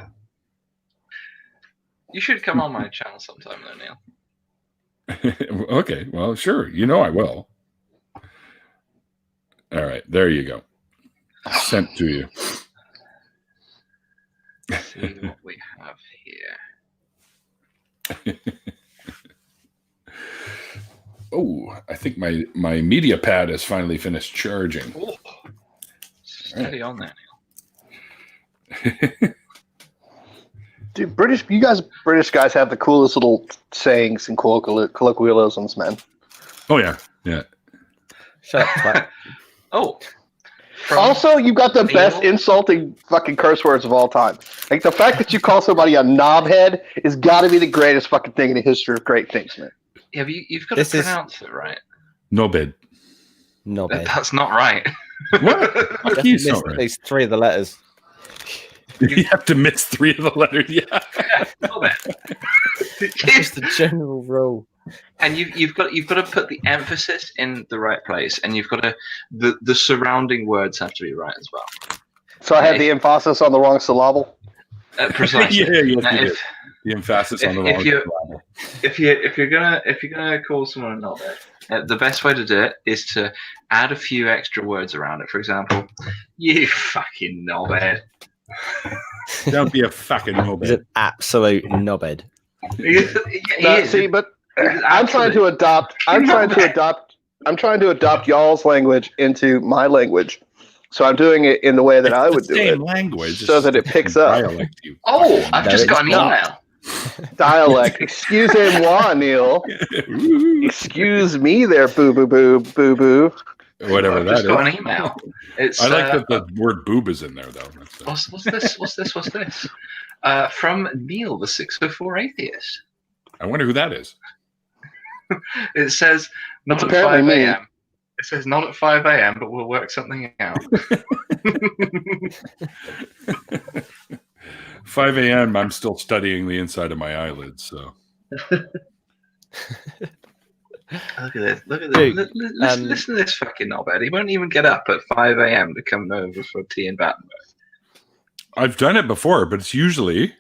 You should come on my channel sometime, though, Neil. Okay, well, sure. You know I will. All right, there you go. Sent to you. Let's see what we have here. Oh, I think my media pad has finally finished charging. Oh, steady on there, Neil. Dude, British guys have the coolest little sayings and colloquialisms, man. Oh yeah, yeah. Shut up, twat. Oh. Also, you got the Neil? best insulting fucking curse words of all time. Like, the fact that you call somebody a knobhead is got to be the greatest fucking thing in the history of great things, man. Yeah, you've got This to is- pronounce it right. No bed. No bad. That's not right. What? Fuck Just you, missed so at least 3 of the letters. You have to miss 3 of the letters. Yeah. Not bad. Just a general rule. And you've got to put the emphasis in the right place, and you've got to the surrounding words have to be right as well. So I had the emphasis on the wrong syllable. Precisely. Yeah, yes, Now, you did. The emphasis on the wrong syllable. if you're gonna call someone a knobhead, the best way to do it is to add a few extra words around it. For example, you fucking knobhead. Don't be a fucking He's knobhead. an absolute knobhead. See, but I'm trying to adopt y'all's language into my language. So I'm doing it in the way that I would do it, language, so that it picks up. Dialect you. Oh, I've No, just it's got an not. email. Dialect. Excusez-moi, Neil. Excuse me there, boo-boo-boo, Whatever I've that just got is. an email. It's I like that the word boob is in there, though. That's, what's this? What's this? From Neil, the 604 Atheist. I wonder who that is. It says not That's at 5 apparently me. a.m. It says not at 5 a.m., but we'll work something out. 5 a.m. I'm still studying the inside of my eyelids. So Look at this. Look at Dude, this. Listen to this fucking knobhead. He won't even get up at 5 a.m. to come over for tea in Battenberg. I've done it before, but it's usually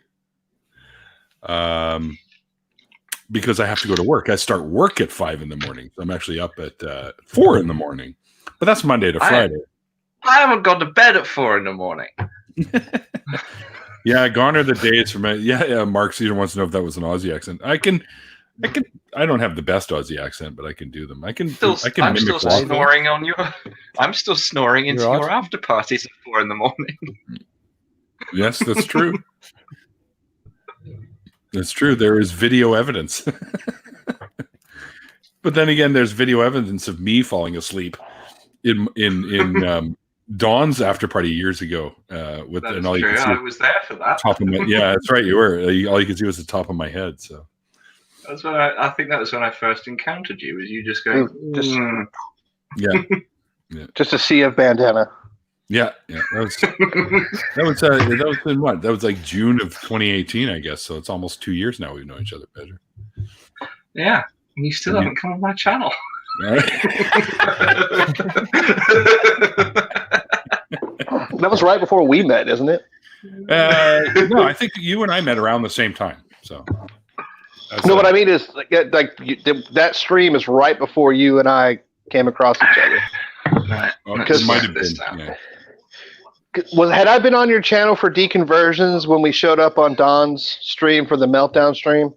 because I have to go to work. I start work at 5 in the morning. So I'm actually up at 4 in the morning. But that's Monday to Friday. I haven't gone to bed at 4 in the morning. Yeah, gone are the days for me. Yeah. Mark Cedar wants to know if that was an Aussie accent. I don't have the best Aussie accent, but I can do them. I can I'm mimic still Walker. snoring on your. I'm still snoring into You're your after parties at 4 in the morning. Yes, that's true. That's true. There is video evidence. But then again, there's video evidence of me falling asleep in Dawn's after party years ago. With That's and all you true. can see I was there for that. top of my, yeah, that's right. You were. All you could see was the top of my head. So That's when I think that was when I first encountered you. Was you just going? Just- yeah, Just a sea of bandana. yeah. That was in what? That was like June of 2018, I guess. So it's almost 2 years now. We know each other better. Yeah, and you still haven't come on my channel. All right. That was right before we met, isn't it? No, I think you and I met around the same time. So No, what I mean is that stream is right before you and I came across each other. Right. it might have This been. time. Yeah. Had I been on your channel for deconversions when we showed up on Don's stream for the meltdown stream?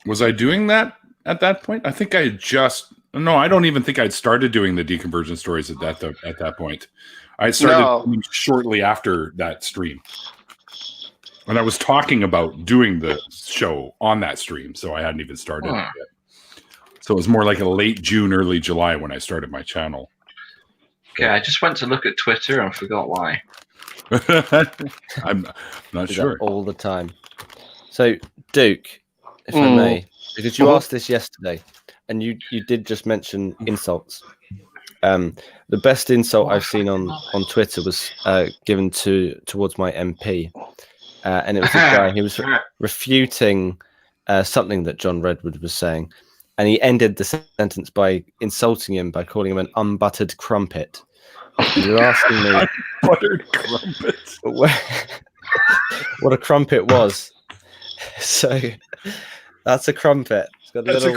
Was I doing that at that point? I think I had just no. I don't even think I'd started doing the deconversion stories at that point. I started shortly after that stream, and I was talking about doing the show on that stream, so I hadn't even started it yet. So it was more like a late June, early July when I started my channel. Okay, I just went to look at Twitter and forgot why. I'm not Do sure. that all the time. So, Duke, if I may, because you asked this yesterday, and you did just mention insults. The best insult I've seen on Twitter was given towards my MP, and it was a guy. He was refuting something that John Redwood was saying, and he ended the sentence by insulting him by calling him an unbuttered crumpet. And you're asking me Buttered crumpets. what a crumpet was. So that's a crumpet. It's got little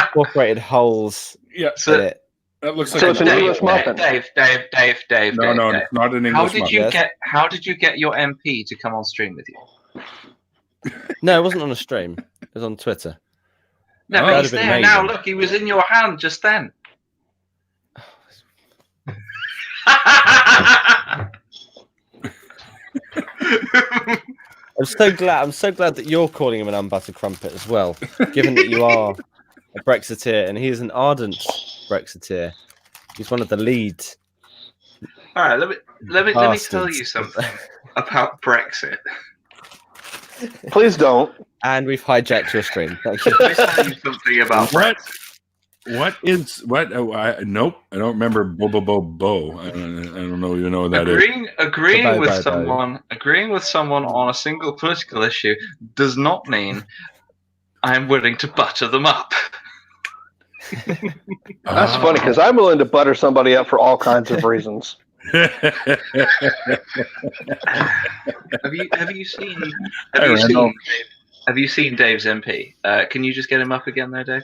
incorporated holes Yeah, in it. that looks like So it's an English muffin. Dave. No, it's not an English muffin. How did you get your MP to come on stream with you? No, it wasn't on a stream. It was on Twitter. No, Oh, but he's that'd have there been now. amazing. Look, he was in your hand just then. I'm so glad that you're calling him an unbuttered crumpet as well, given that you are a Brexiteer and he is an ardent Brexiteer. He's one of the lead. All right, let me Bastards. tell you something about Brexit. Please don't. And we've hijacked your stream. Thank you. Let me tell you something about What? Brexit. What is what? Oh, nope, I don't remember. Bo. I don't know. You know what that is. Agreeing Bye, with bye, bye. someone on a single political issue does not mean I'm willing to butter them up. That's funny because I'm willing to butter somebody up for all kinds of reasons. Have you seen Dave's MP? Can you just get him up again there, Dave?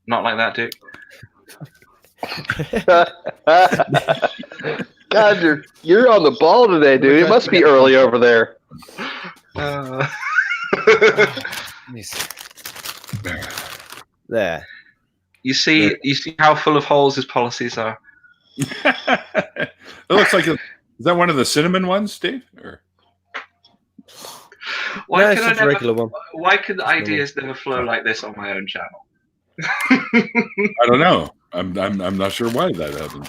Not like that, Duke. God, you're on the ball today, dude. It must be early over there. There. You see how full of holes his policies are. It looks like is that one of the cinnamon ones, Dave? Or No, it's just a regular one. Why could ideas never flow like this on my own channel? I don't know. I'm not sure why that happens.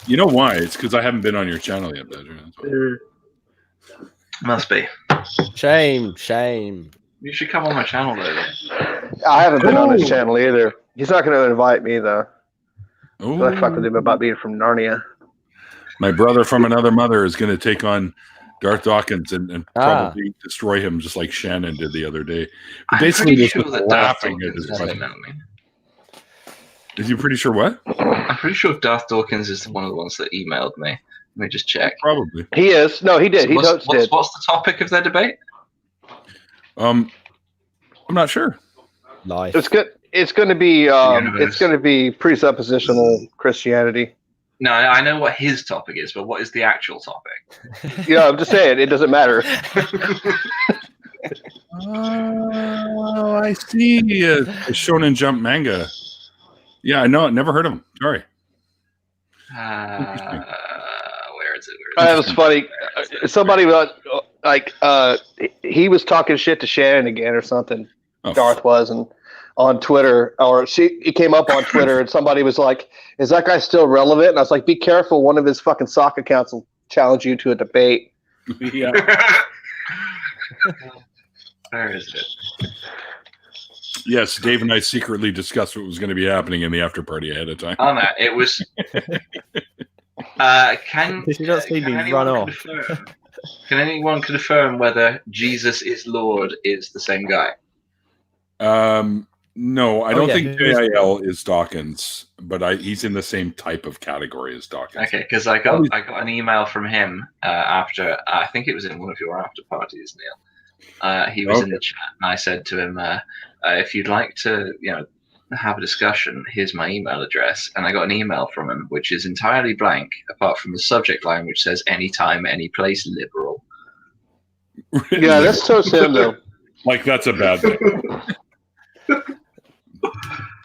You know why? It's because I haven't been on your channel yet, Badger. That's why. Must be. Shame. You should come on my channel though. I haven't been on his channel either. He's not going to invite me though. I fuck with him about being from Narnia. My brother from another mother is going to take on Darth Dawkins, and probably destroy him just like Shannon did the other day. But I'm basically, pretty just sure that Darth laughing at Dawkins his is question. emailed me. Is you pretty sure what? I'm pretty sure Darth Dawkins is one of the ones that emailed me. Let me just check. Probably. He is. No, he did. He totes did. What's the topic of their debate? I'm not sure. Life. It's good. It's going to be. Universe. It's going to be presuppositional Christianity. No, I know what his topic is, but what is the actual topic? Yeah, I'm just saying it doesn't matter. Oh, I see. A Shonen Jump manga. Yeah, I know. Never heard of him. Sorry. Where is it? That was funny. Somebody was he was talking shit to Shannon again or something. Oh, Darth was, and on Twitter, or he came up on Twitter, and somebody was like, "Is that guy still relevant?" And I was like, "Be careful! One of his fucking sock accounts will challenge you to a debate." yeah. Where is it? Yes, Dave and I secretly discussed what was going to be happening in the after party ahead of time. Oh no, it was. Did you not see me run off? Can anyone confirm whether Jesus is Lord is the same guy? No, I don't think who is JIL is Dawkins, but he's in the same type of category as Dawkins. Okay, because I got an email from him after I think it was in one of your after parties, Neil. He was in the chat, and I said to him, "If you'd like to, have a discussion, here's my email address." And I got an email from him, which is entirely blank, apart from the subject line, which says "anytime, any place, liberal." Yeah, that's so him though. Like that's a bad thing.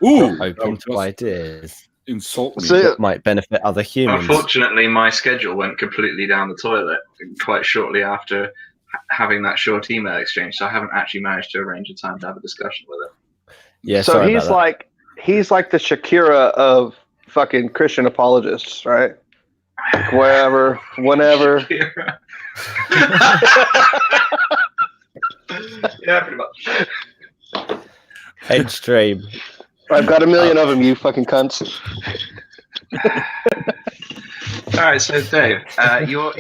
Ooh, Open to ideas insult me. So- that might benefit other humans. Unfortunately, my schedule went completely down the toilet quite shortly after having that short email exchange, so I haven't actually managed to arrange a time to have a discussion with him. Yeah, So sorry he's about like the Shakira of fucking Christian apologists, right? Wherever, whenever. Yeah, pretty much. that. Extreme. I've got a million of them, you fucking cunts. All right, so Dave, your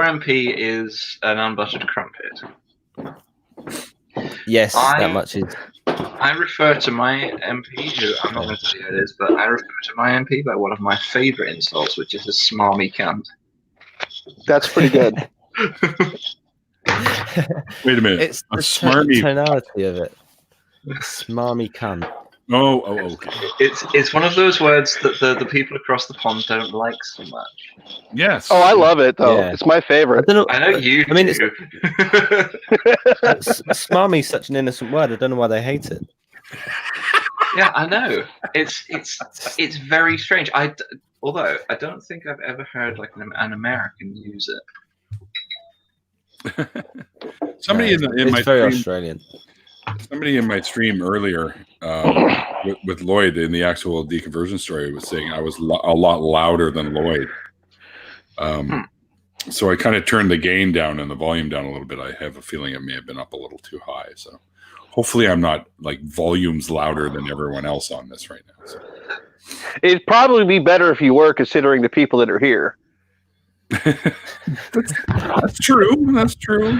MP is an unbuttered crumpet. Yes, I- that much is. I refer to my MP, who I'm not going to tell you who it is, but I refer to my MP by one of my favourite insults, which is a smarmy cunt. That's pretty good. Wait a minute. It's a the smarmy. tonality of it. Smarmy cunt. Oh, okay. It's one of those words that the people across the pond don't like so much. Yes. Oh, I love it though. Yeah. It's my I favorite. don't know. I know you I mean, do. Smarmy is such an innocent word. I don't know why they hate it. Yeah, I know. It's very strange. Although I don't think I've ever heard like an American use it. Somebody in it's my very stream, Australian. somebody in my stream earlier with Lloyd in the actual deconversion story was saying I was a lot louder than Lloyd. So I kind of turned the gain down and the volume down a little bit. I have a feeling it may have been up a little too high. So hopefully I'm not like volumes louder than everyone else on this right now. So. It'd probably be better if you were, considering the people that are here. That's true. That's true.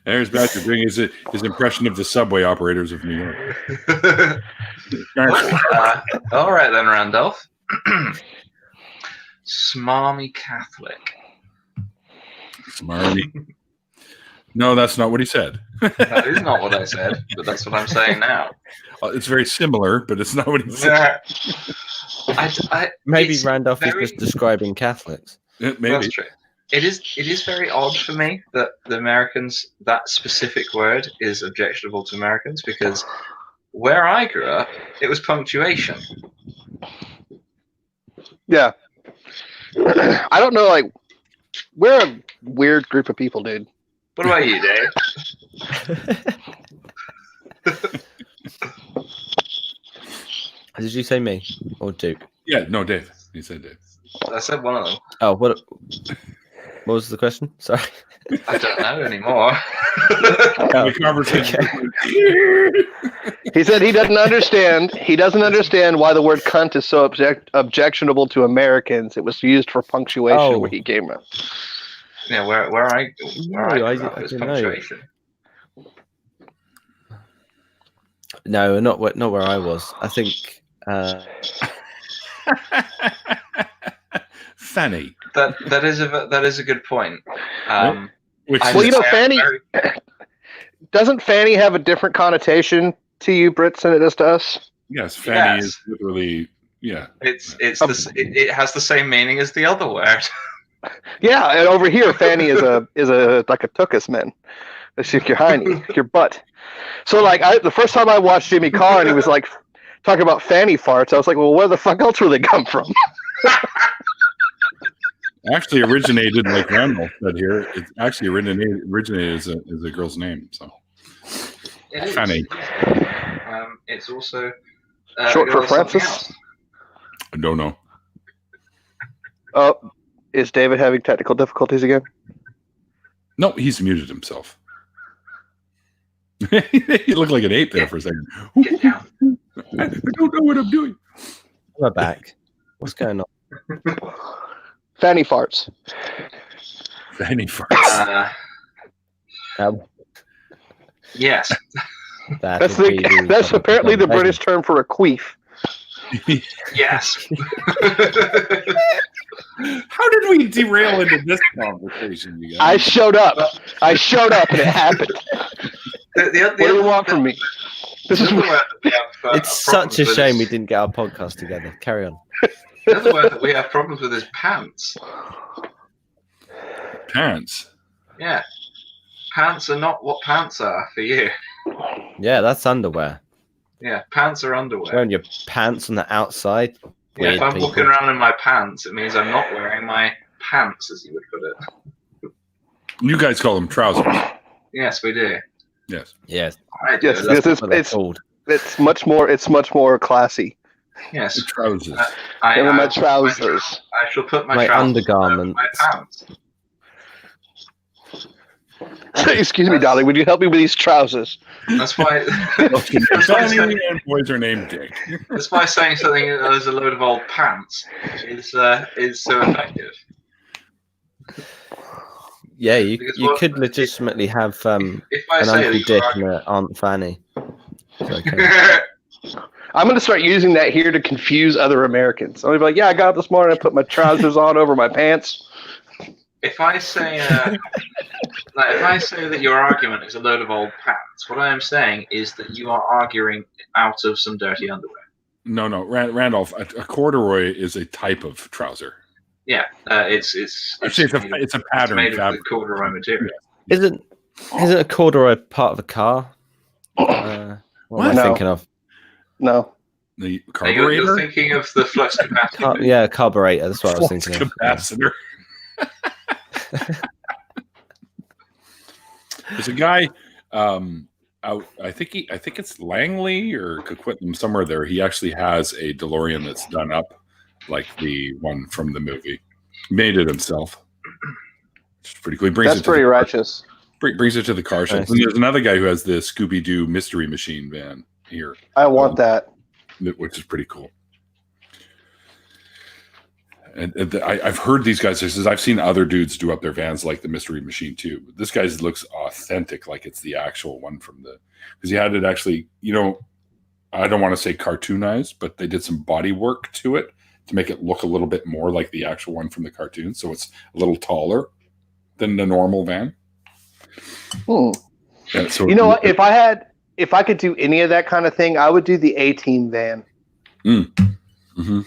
There's Badger doing his impression of the subway operators of New York. All right then, Randolph. Smarmy Catholic. Smarmy. No, that's not what he said. That is not what I said, but that's what I'm saying now. It's very similar, but it's not what he said. Maybe It's Randolph very- is just describing Catholics. Maybe. That's true. It is very odd for me that the Americans, that specific word is objectionable to Americans, because where I grew up, it was punctuation. Yeah. I don't know, like, we're a weird group of people, dude. What about you, Dave? Did you say me or Duke? Yeah, no, Dave. He said Dave. I said one of them. Oh, what was the question? Sorry. I don't know anymore. The conversation. He said he doesn't understand. He doesn't understand why the word "cunt" is so objectionable to Americans. It was used for punctuation where he came from. Yeah, where I grew up is didn't know. punctuation. No, not where I was. I think. Fanny. That is a good point. Which I Well, you know, just- Fanny doesn't Fanny have a different connotation to you Brits than it does to us? yes, Fanny Yes. is literally it has the same meaning as the other word. Yeah, and over here, Fanny is a like a tuchus man. It's like your hiney, your butt. So like the first time I watched Jimmy Carr and he was like talking about fanny farts, I was like, well, where the fuck else will they come from? actually originated, like Randall said here. It actually originated as a girl's name. So It is. Fanny. It's also Short for something Francis? else. I don't know. Oh, is David having technical difficulties again? No, he's muted himself. He looked like an ape there for a second. Get down. I don't know what I'm doing. We're back. What's going on? Fanny farts. Fanny farts. Yes. That's apparently the British term for a queef. Yes. How did we derail into this conversation, you I guys? showed up. I showed up and it happened. What do you want from me? This is It's such a shame we didn't get our podcast together. Carry on. The other word that we have problems with is pants. Pants. Yeah. Pants are not what pants are for you. Yeah, that's underwear. Yeah, pants are underwear. Wearing your pants on the outside. Yeah, Weird if I'm people. walking around in my pants, it means I'm not wearing my pants, as you would put it. You guys call them trousers. Yes, we do. Yes. Yes, I do. Yes, that's yes, what they're it's called. it's much more classy. Yes. Trousers. Than my I trousers. shall put my My trousers undergarments. over my pants. Excuse me, darling. Would you help me with these trousers? That's why. Fanny and boys are named Dick. That's why saying something that is a load of old pants is so effective. Yeah, you Because you what- could legitimately have If I an say Uncle that Dick you're and an Aunt Fanny. It's okay. I'm going to start using that here to confuse other Americans. I'm going to be like, yeah, I got up this morning. I put my trousers on over my pants. if I say that your argument is a load of old pants, what I am saying is that you are arguing out of some dirty underwear. No, Randolph. A corduroy is a type of trouser. Yeah, it's Actually, made- it's a pattern made of the fabric. corduroy material. Isn't a corduroy part of a car? What am I No. thinking of? No. The Now, you're carburetor. thinking of the flux capacitor. Yeah, carburetor. That's what I was Flux thinking of. capacitor. There's a guy out. I think it's Langley or Coquitlam, somewhere there. He actually has a DeLorean that's done up like the one from the movie. Made it himself. It's pretty cool. He brings That's it to pretty the, righteous. brings it to the car show. Nice. And there's another guy who has the Scooby Doo Mystery Machine van here, I want that. which is pretty cool. And I've heard these guys. Says I've seen other dudes do up their vans like the Mystery Machine too. But this guy's looks authentic, like it's the actual one from the. Because he had it actually, I don't want to say cartoonized, but they did some body work to it to make it look a little bit more like the actual one from the cartoon. So it's a little taller than the normal van. And so You know what? If I could do any of that kind of thing, I would do the A-Team van. Mhm.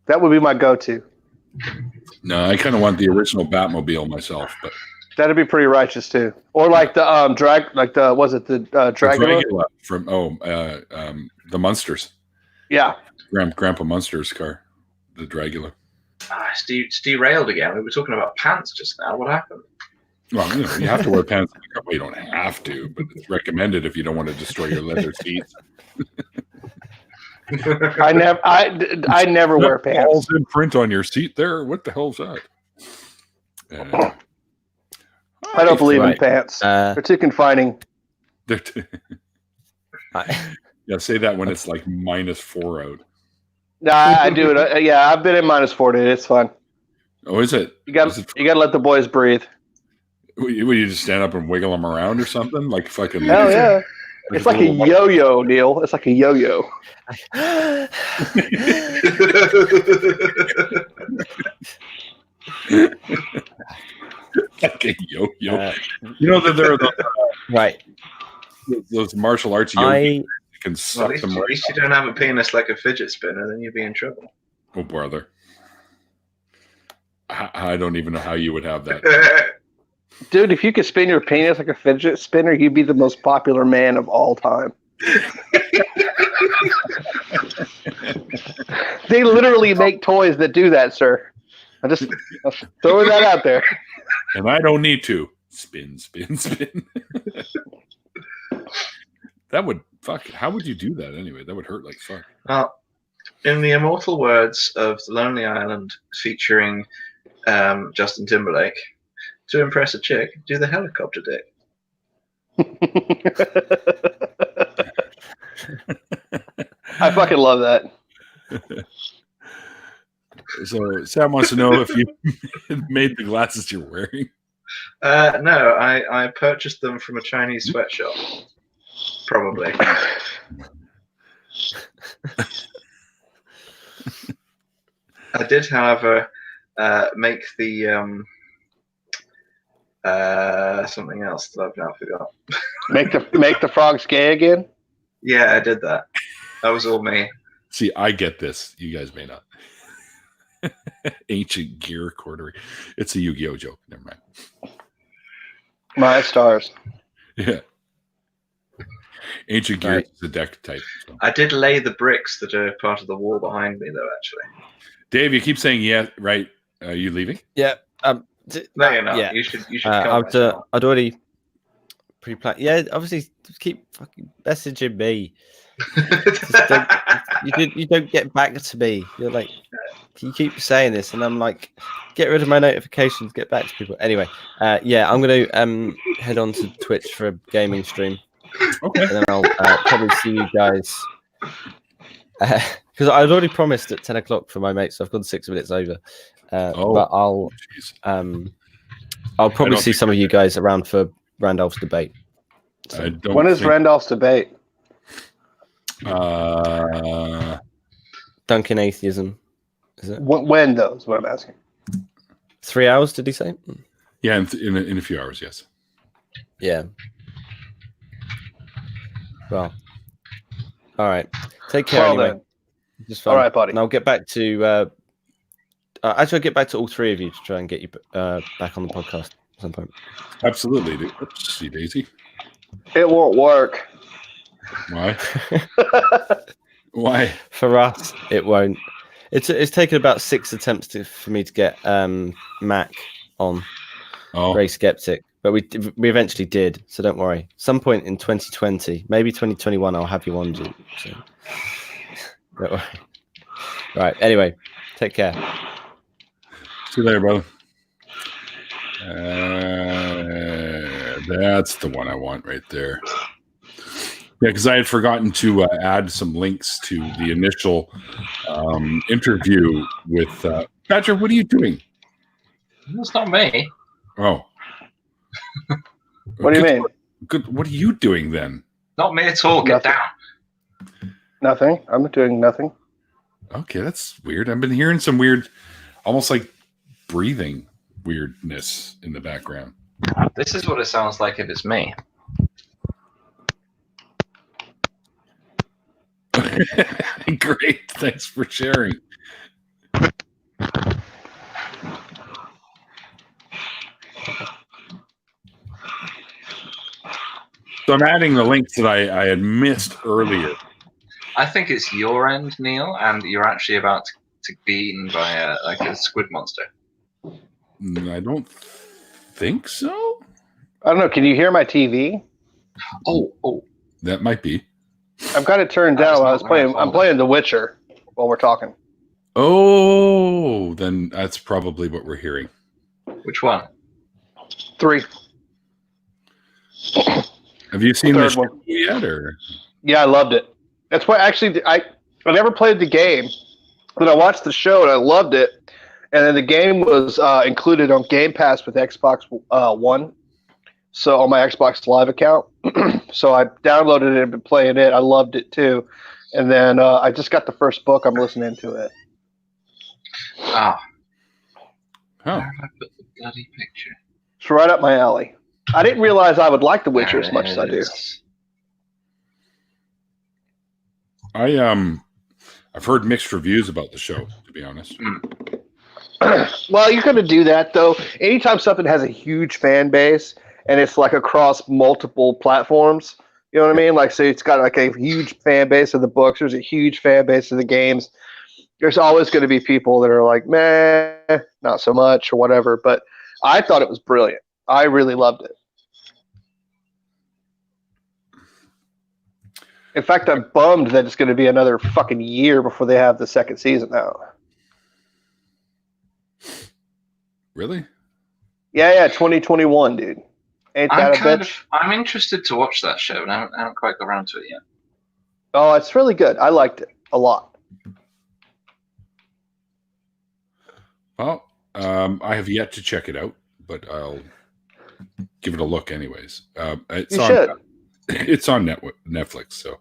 That would be my go-to. No, I kind of want the original Batmobile myself, but That'd be pretty righteous too. Or like the Dragula Dragula from the Munsters, Yeah. Grandpa Munster's car, the Dragula. It's derailed again. We were talking about pants just now. What happened? Well, you have to wear pants. Well, you don't have to, but it's recommended if you don't want to destroy your leather seats. I never wear pants. Balls in print on your seat there. What the hell's that? I don't believe in Right. pants. They're too confining. Yeah, say that when it's like -4 out. Nah, I do it. Yeah, I've been in -4, dude. It's fun. Oh, is it? You got Is it- to let the boys breathe. Will you just stand up and wiggle them around or something? Like fucking. Hell yeah. It's like a little- yo-yo, Neil. It's like a yo-yo. Like a yo-yo. You know that there are Right. those martial arts yo-yo that can Well, suck them at right. least you don't have a penis like a fidget spinner, then you'd be in trouble. Oh, brother. I don't even know how you would have that. Dude, if you could spin your penis like a fidget spinner, you'd be the most popular man of all time. They literally make toys that do that, sir. I'm throwing that out there. And I don't need to. Spin, spin, spin. That would fuck. How would you do that anyway? That would hurt like fuck. Well, in the immortal words of The Lonely Island featuring Justin Timberlake, to impress a chick, do the helicopter dick. I fucking love that. So Sam wants to know if you made the glasses you're wearing. No, I purchased them from a Chinese sweatshop. Probably. I did, however, make the something else that I've now forgot. Make the frogs gay again? Yeah, I did that. That was all me. See, I get this. You guys may not. Ancient gear quartering. It's a Yu-Gi-Oh joke. Never mind. My stars. Yeah. Ancient gear is the deck type. So. I did lay the bricks that are part of the wall behind me, though. Actually, Dave, you keep saying yeah, right? Are you leaving? Yeah. no, you're not. Yeah. You should come. I'd already pre-planned. Yeah, obviously, just keep fucking messaging me. You don't get back to me. You're like, you keep saying this, and I'm like, get rid of my notifications. Get back to people. Anyway, yeah, I'm gonna head on to Twitch for a gaming stream. Okay. And then I'll probably see you guys because I'd already promised at 10 o'clock for my mates, so I've gone 6 minutes over. But I'll probably see some of you guys around for Randolph's debate. So. When is Randolph's debate? Duncan Atheism, is it? When though is what I'm asking. 3 hours? Did he say? Yeah, in a few hours. Yes. Yeah. Well, all right. Take care. Well, anyway. then. Just All right, buddy. And I'll get back to. Actually, I'll get back to all three of you to try and get you back on the podcast at some point. Absolutely. Dude. Oopsie daisy. It won't work. Why? Why? For us, it won't. It's taken about 6 attempts for me to get Mac on. Oh. Very skeptic, but we eventually did. So don't worry. Some point in 2020, maybe 2021, I'll have you on. So don't worry. Right. Anyway, take care. See you later, brother. That's the one I want right there. Yeah, because I had forgotten to add some links to the initial interview with Patrick. What are you doing? It's not me. Oh, What do you mean? Good. What are you doing then? Not me at all. Get Nothing. down. Nothing. I'm doing nothing. Okay, that's weird. I've been hearing some weird, almost like breathing weirdness in the background. This is what it sounds like if it's me. Great. Thanks for sharing. So I'm adding the links that I had missed earlier. I think it's your end, Neil, and you're actually about to be eaten by a squid monster. I don't think so. I don't know. Can you hear my TV? Oh. That might be. I've got it turned down. I'm playing The Witcher while we're talking. Oh, then that's probably what we're hearing. Which one? 3. Have you seen The this third one. yet? Or Yeah, I loved it. That's why actually I never played the game, but I watched the show and I loved it. And then the game was included on Game Pass with Xbox One, so on my Xbox Live account. So I downloaded it and been playing it. I loved it too. And then I just got the first book. I'm listening to it. Ah, oh, where have I put the bloody picture? It's right up my alley. I didn't realize I would like The Witcher There as much it as I do. is. I've heard mixed reviews about the show, to be honest. Well, you're going to do that though. Anytime something has a huge fan base and it's like across multiple platforms, you know what I mean? Like, say it's got like a huge fan base of the books. There's a huge fan base of the games. There's always going to be people that are like, meh, not so much or whatever. But I thought it was brilliant. I really loved it. In fact, I'm bummed that it's going to be another fucking year before they have the second season out. Really? Yeah, 2021, dude. Ain't that a bitch? I'm interested to watch that show, and I haven't quite got around to it yet. Oh, it's really good. I liked it a lot. Well, I have yet to check it out, but I'll give it a look anyways. It's You on, should. It's on Netflix, so.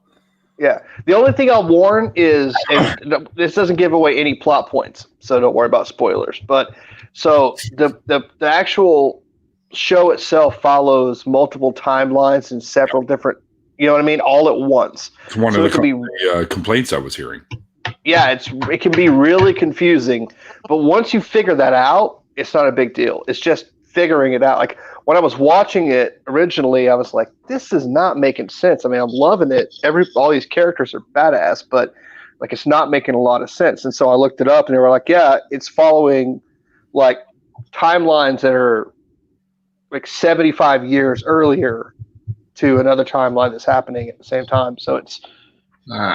Yeah. The only thing I'll warn is, and this doesn't give away any plot points, so don't worry about spoilers. But so the actual show itself follows multiple timelines and several different, you know what I mean, all at once. It's one So of it could be- the complaints I was hearing. Yeah, it can be really confusing, but once you figure that out, it's not a big deal. It's just figuring it out. Like when I was watching it originally, I was like, "This is not making sense." I mean, I'm loving it. All these characters are badass, but like it's not making a lot of sense. And so I looked it up, and they were like, "Yeah, it's following like timelines that are like 75 years earlier to another timeline that's happening at the same time." So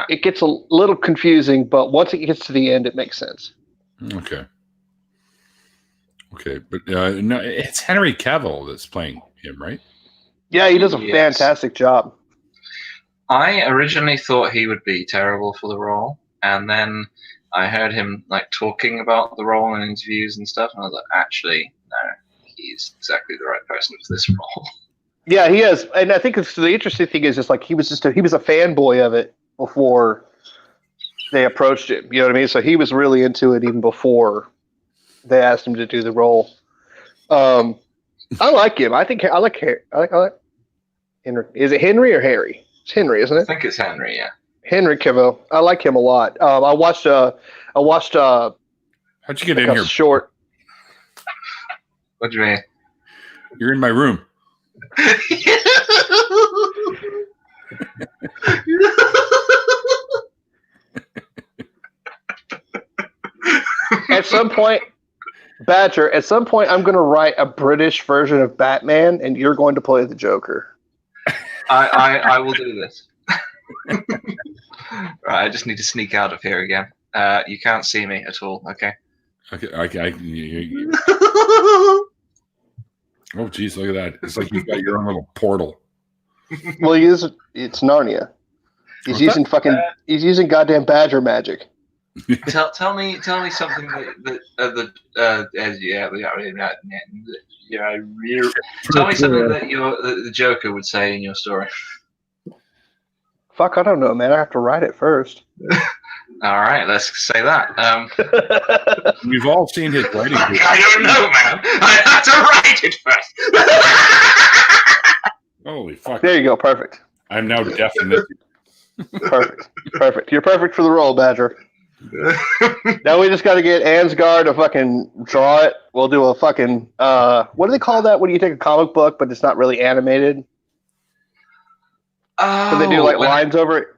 it gets a little confusing, but once it gets to the end, it makes sense. Okay. Okay, but no, it's Henry Cavill that's playing him, right? Yeah, he does a Yes. fantastic job. I originally thought he would be terrible for the role, and then I heard him like talking about the role in interviews and stuff, and I was like, actually, no, he's exactly the right person for this role. Yeah, he is, and I think the interesting thing is just like he was a fanboy of it before they approached him. You know what I mean? So he was really into it even before they asked him to do the role. I like him. I like Henry. Is it Henry or Harry? It's Henry, isn't I it? think it's Henry, yeah. Henry Cavill. I like him a lot. I watched How'd you get in a here? short. What do you mean? You're in my room. At some point, Badger, I'm going to write a British version of Batman, and you're going to play the Joker. I will do this. Right, I just need to sneak out of here again. You can't see me at all, okay? Okay. Oh, geez, look at that. It's like you've got your own little portal. Well, it's Narnia. He's using goddamn Badger magic. Tell me something tell me something that the Joker would say in your story. Fuck, I don't know, man. I have to write it first. All right, let's say that. We've all seen his writing. I don't know, man. I have to write it first. Holy fuck! There you go. Perfect. I'm now deaf in this. Perfect. You're perfect for the role, Badger. Now we just got to get Ansgar to fucking draw it. We'll do a fucking what do they call that when you take a comic book but it's not really animated? So they do like lines over it.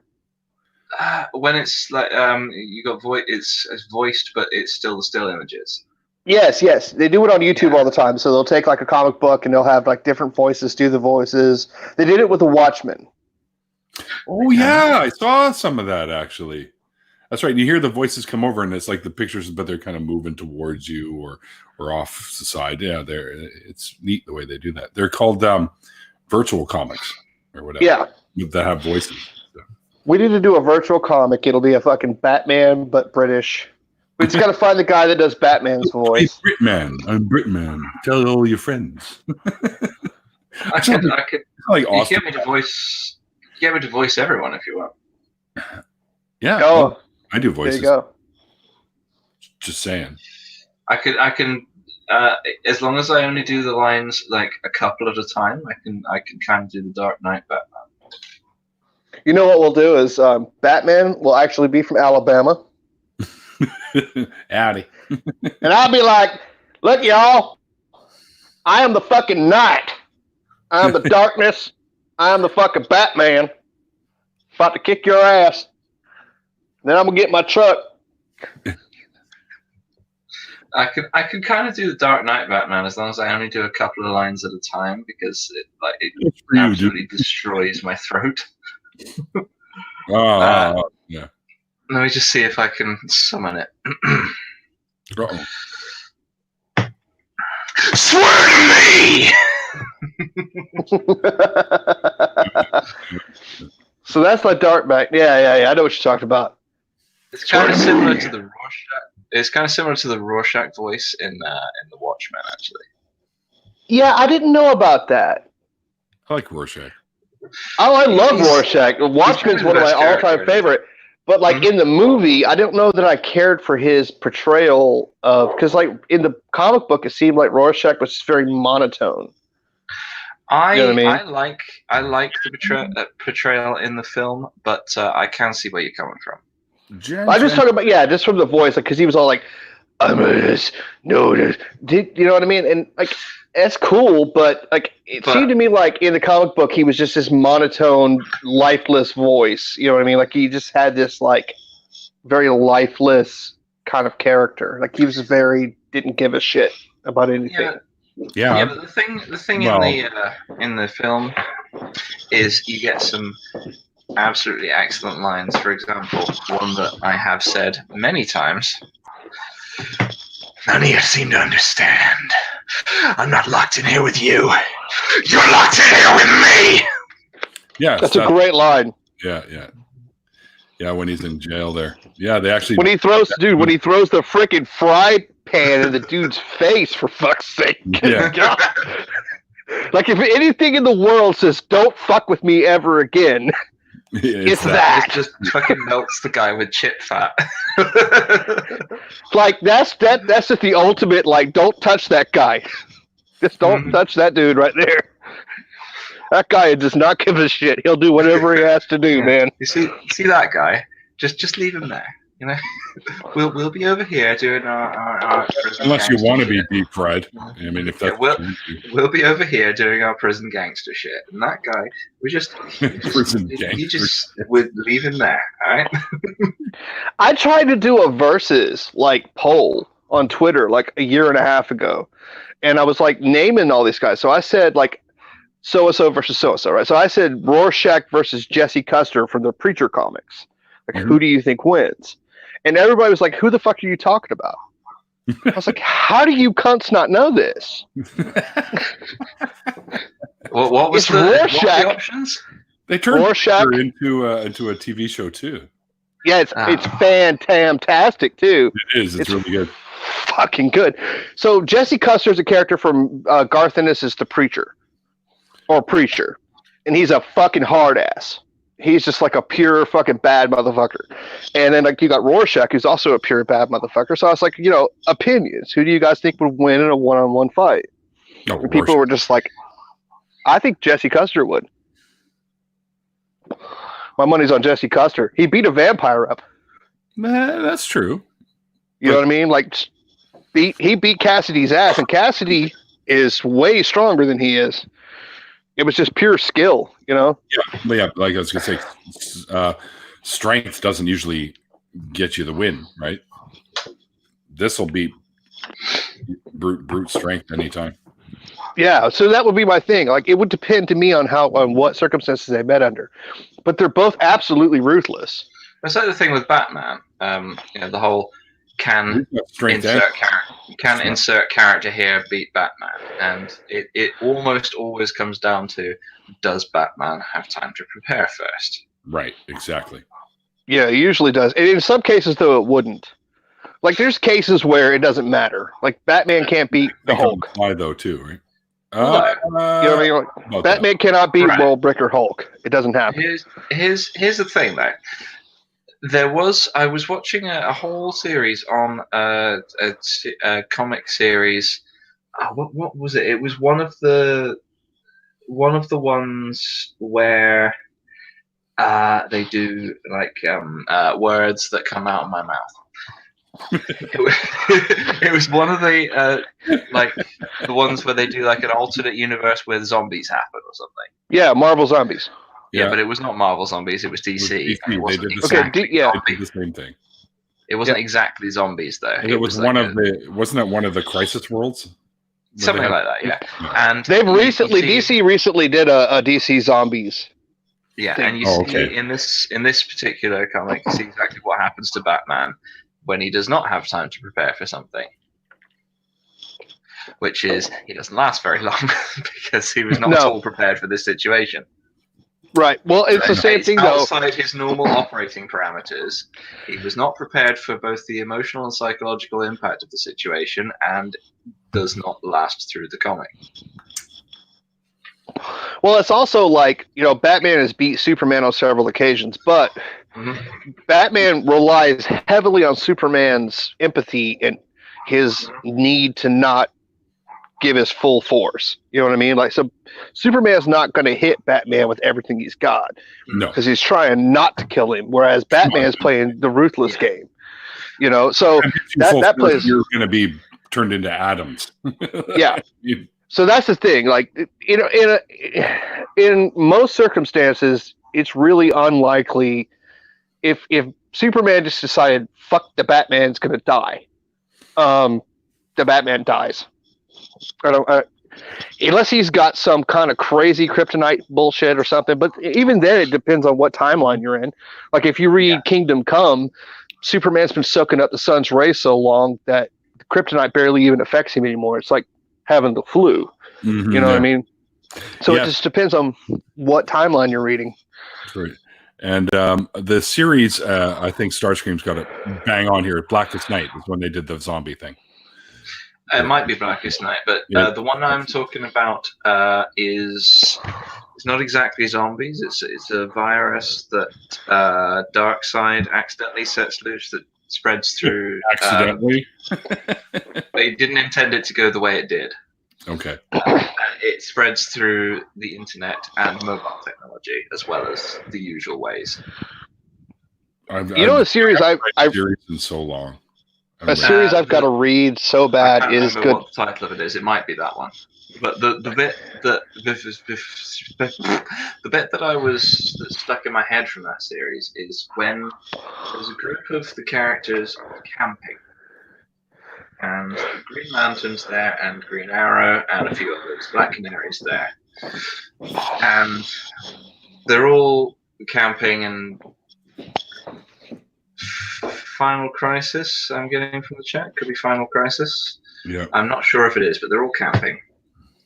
When it's like you got it's voiced, but it's still the still images. Yes. They do it on YouTube all the time. So they'll take like a comic book and they'll have like different voices do the voices. They did it with The Watchmen. Oh yeah, I saw some of that actually. That's right. You hear the voices come over, and it's like the pictures, but they're kind of moving towards you or off the side. Yeah, it's neat the way they do that. They're called virtual comics or whatever. Yeah. That have voices. We need to do a virtual comic. It'll be a fucking Batman, but British. We just got to find the guy that does Batman's voice. Hey, Britman. I'm Britman. Tell all your friends. I could. Like You Austin. get me to voice. Get me to voice everyone if you want. Yeah. Oh, I do there voices. you go. Just saying. I can. As long as I only do the lines like a couple at a time, I can kind of do the Dark Knight Batman. You know what we'll do is Batman will actually be from Alabama. Addy. And I'll be like, look, y'all, I am the fucking night. I am the darkness. I am the fucking Batman. About to kick your ass. Then I'm going to get my truck. I could kind of do the Dark Knight Batman as long as I only do a couple of lines at a time because it For you, absolutely destroys my throat. Yeah. Let me just see if I can summon it. Uh-oh. Swear to me! So that's my Dark Knight. Yeah. I know what you're talking about. It's kind of similar to the Rorschach. It's kind of similar to the Rorschach voice in the Watchmen, actually. Yeah, I didn't know about that. I like Rorschach. Oh, I love He's- Rorschach. Watchmen's probably one of the my best all-time character. favorite. But like in the movie, I don't know that I cared for his portrayal of because like in the comic book, it seemed like Rorschach was very monotone. I You know what I mean? I like the portrayal in the film, but I can see where you're coming from. I just talking about just from the voice, like because he was all like, "I'm this, no this," you know what I mean? And like that's cool, but like it seemed to me like in the comic book he was just this monotone, lifeless voice. You know what I mean? Like he just had this like very lifeless kind of character. Like he was didn't give a shit about anything. Yeah. But the thing Well- in the film is you get some absolutely excellent lines. For example, one that I have said many times. None of you seem to understand. I'm not locked in here with you. You're locked in here with me. Yeah. That's a great line. Yeah, when he's in jail there. Yeah, they actually. When he throws the freaking fry pan in the dude's face, for fuck's sake. Yeah. God. Like if anything in the world says "Don't fuck with me ever again," it's that. It just fucking melts the guy with chip fat. Like that's just the ultimate. Like, don't touch that guy. Just don't touch that dude right there. That guy does not give a shit. He'll do whatever he has to do, man. You see that guy? Just leave him there. You know, we'll be over here doing our prison Unless you gangster want to be shit. deep fried. I mean, if that's We'll be over here doing our prison gangster shit, and that guy, Prison gangster would leave him there. All right. I tried to do a versus like poll on Twitter like a year and a half ago, and I was like naming all these guys. So I said like so and so versus so and so, right? So I said Rorschach versus Jesse Custer from the Preacher comics. Like, who do you think wins? And everybody was like, "Who the fuck are you talking about?" I was like, "How do you cunts not know this?" What was It's the Rorschach. options? They turned Rorschach her into a TV show too. Yeah, it's fantastic too. It is. It's really good. Fucking good. So Jesse Custer is a character from Garth Ennis's The Preacher, or Preacher, and he's a fucking hard ass. He's just like a pure fucking bad motherfucker. And then like you got Rorschach, who's also a pure bad motherfucker. So I was like, opinions. Who do you guys think would win in a one-on-one fight? No, And people were just like, I think Jesse Custer would. My money's on Jesse Custer. He beat a vampire up. That's true. You know what I mean? Like, he beat Cassidy's ass, and Cassidy is way stronger than he is. It was just pure skill, Yeah, like I was gonna say, strength doesn't usually get you the win, right? This will beat brute strength anytime. Yeah, so that would be my thing. Like, it would depend to me on what circumstances they met under, but they're both absolutely ruthless. It's like the thing with Batman. The whole can He's got strength insert character here beat Batman, and it almost always comes down to, does Batman have time to prepare first? Right, exactly. Yeah, it usually does. And in some cases, though, it wouldn't. Like, there's cases where it doesn't matter. Like, Batman can't beat the Hulk. Fly though, too, right? You know what I mean? Like, Batman cannot beat World Breaker Hulk. It doesn't happen. Here's the thing, though. I was watching a whole series on a comic series. What was it? It was one of the ones where they do like words that come out of my mouth. It was one of the like the ones where they do like an alternate universe where zombies happen or something. Yeah, Marvel Zombies. Yeah, but it was not Marvel Zombies. It was DC. They did the same thing. It wasn't exactly zombies though. It was one of the. Wasn't that one of the Crisis Worlds? Something like that. Yeah. And they've recently DC recently did a DC Zombies. Yeah, thing. And you see in this particular comic, you see exactly what happens to Batman when he does not have time to prepare for something. Which is, he doesn't last very long because he was not at all prepared for this situation. Right. Well, it's the same thing, though. Outside his normal operating parameters, he was not prepared for both the emotional and psychological impact of the situation, and does not last through the comic. Well, it's also like, you know, Batman has beat Superman on several occasions, but Batman relies heavily on Superman's empathy and his need to not give his full force. You know what I mean? Like, so Superman's not going to hit Batman with everything he's got. No. Because he's trying not to kill him, whereas Batman's playing the ruthless game. You know, so that plays... You're going to be turned into atoms. Yeah. So that's the thing. Like, in most circumstances, it's really unlikely if Superman just decided, fuck, the Batman's going to die. The Batman dies. Unless he's got some kind of crazy kryptonite bullshit or something. But even then, it depends on what timeline you're in. Like, if you read Kingdom Come, Superman's been soaking up the sun's rays so long that kryptonite barely even affects him anymore. It's like having the flu. Mm-hmm, you know what I mean? So it just depends on what timeline you're reading. Right. And the series, I think Starscream's got it bang on here. Blackest Night is when they did the zombie thing. It might be Blackest Night, but the one I'm talking about is it's not exactly zombies. It's a virus that Darkseid accidentally sets loose that spreads through. Accidentally? They didn't intend it to go the way it did. Okay. It spreads through the internet and mobile technology as well as the usual ways. A series I've in so long. Series I've got to read so bad is good. What the title of it is? It might be that one. But the bit that stuck in my head from that series is when there's a group of the characters camping, and Green Lantern's there, and Green Arrow, and a few others. Black Canary's there, and they're all camping and. Final Crisis, I'm getting from the chat. Could be Final Crisis. Yeah. I'm not sure if it is, but they're all camping.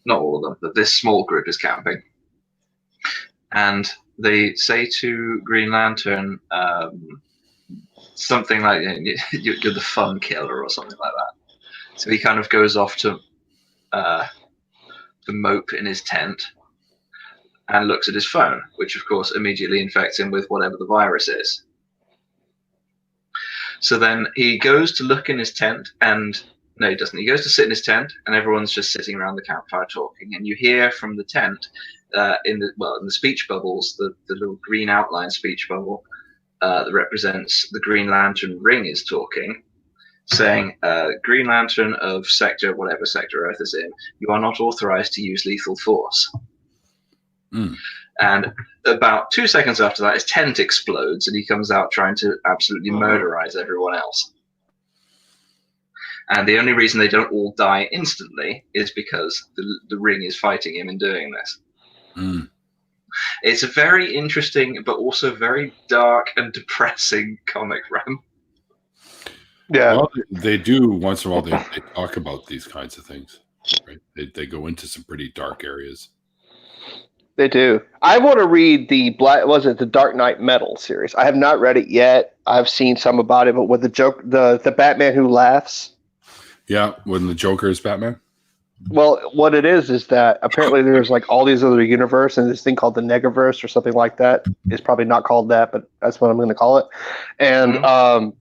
Not all of them, but this small group is camping. And they say to Green Lantern something like, you're the fun killer or something like that. So he kind of goes off to mope in his tent and looks at his phone, which of course immediately infects him with whatever the virus is. So then he goes to look in his tent, and no, he doesn't. He goes to sit in his tent, and everyone's just sitting around the campfire talking. And you hear from the tent, in the speech bubbles, the little green outline speech bubble that represents the Green Lantern ring is talking, saying, "Green Lantern of sector, whatever sector Earth is in, you are not authorized to use lethal force." Mm. And about 2 seconds after that, his tent explodes, and he comes out trying to absolutely murderize everyone else. And the only reason they don't all die instantly is because the ring is fighting him in doing this. Mm. It's a very interesting, but also very dark and depressing comic run. Yeah. Well, they do once in a while. They talk about these kinds of things, right? They go into some pretty dark areas. They do. I want to read the the Dark Knight Metal series. I have not read it yet. I've seen some about it, but with the Batman who laughs. Yeah, when the Joker is Batman. Well, what it is that apparently there's like all these other universes and this thing called the Negaverse or something like that. It's probably not called that, but that's what I'm going to call it. And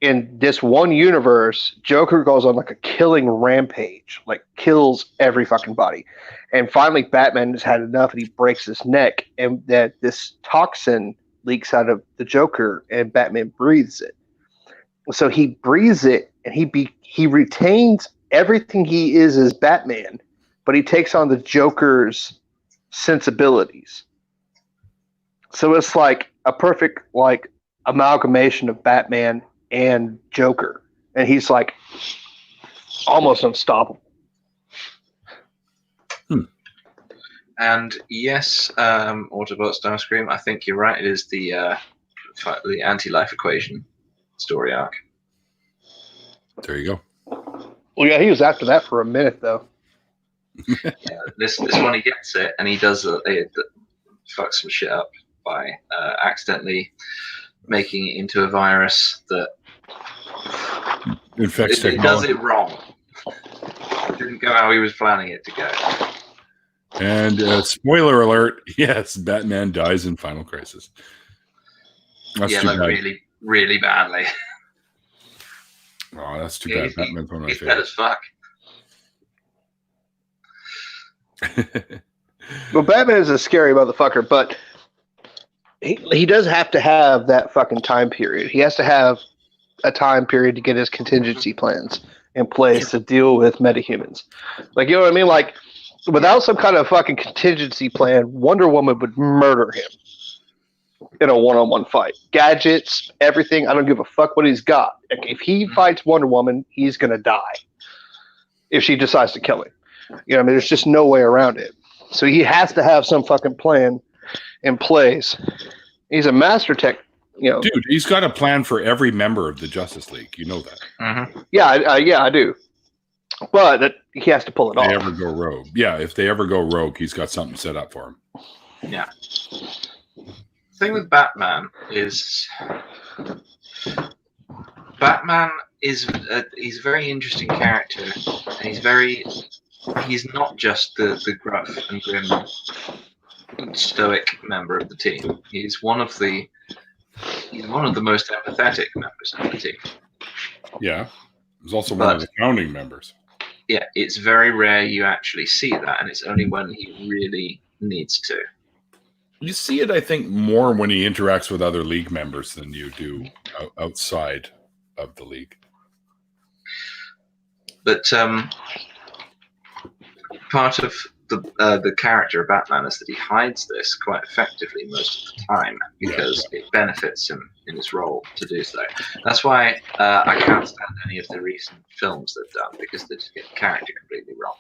in this one universe, Joker goes on like a killing rampage, like kills every fucking body. And finally, Batman has had enough, and he breaks his neck, and that this toxin leaks out of the Joker, and Batman breathes it. So he breathes it, and he retains everything he is as Batman, but he takes on the Joker's sensibilities. So it's like a perfect like amalgamation of Batman and Joker, and he's like almost unstoppable. And yes, Autobot Starscream, I think you're right. It is the anti-life equation story arc. There you go. Well, yeah, he was after that for a minute though. Yeah, this one he gets it, and he does fucks some shit up by accidentally making it into a virus that Infects it does technology. it wrong. It didn't go how he was planning it to go. And spoiler alert, yes, Batman dies in Final Crisis. That's too like bad. really, really badly. Oh, that's too bad. Batman's one of my He's dead as favorites. fuck. Well, Batman is a scary motherfucker, but he does have to have that fucking time period. He has to have a time period to get his contingency plans in place to deal with metahumans. Like, you know what I mean? Like, without some kind of fucking contingency plan, Wonder Woman would murder him in a one-on-one fight. Gadgets, everything. I don't give a fuck what he's got. Like, if he fights Wonder Woman, he's gonna die if she decides to kill him. You know what I mean? There's just no way around it. So he has to have some fucking plan in place. He's a master tech, you know. Dude, he's got a plan for every member of the Justice League. You know that. Mm-hmm. Yeah, I do. But he has to pull it If they off. ever go rogue. Yeah, if they ever go rogue, he's got something set up for him. Yeah. The thing with Batman is Batman is he's a very interesting character, and he's not just the gruff and grim stoic member of the team. He's one of the most empathetic members of the team. Yeah. He's also one of the founding members. Yeah, it's very rare you actually see that, and it's only when he really needs to. You see it, I think, more when he interacts with other league members than you do outside of the league. But part of the character of Batman is that he hides this quite effectively most of the time because it benefits him in his role to do so. That's why I can't stand any of the recent films they've done, because they just get the character completely wrong.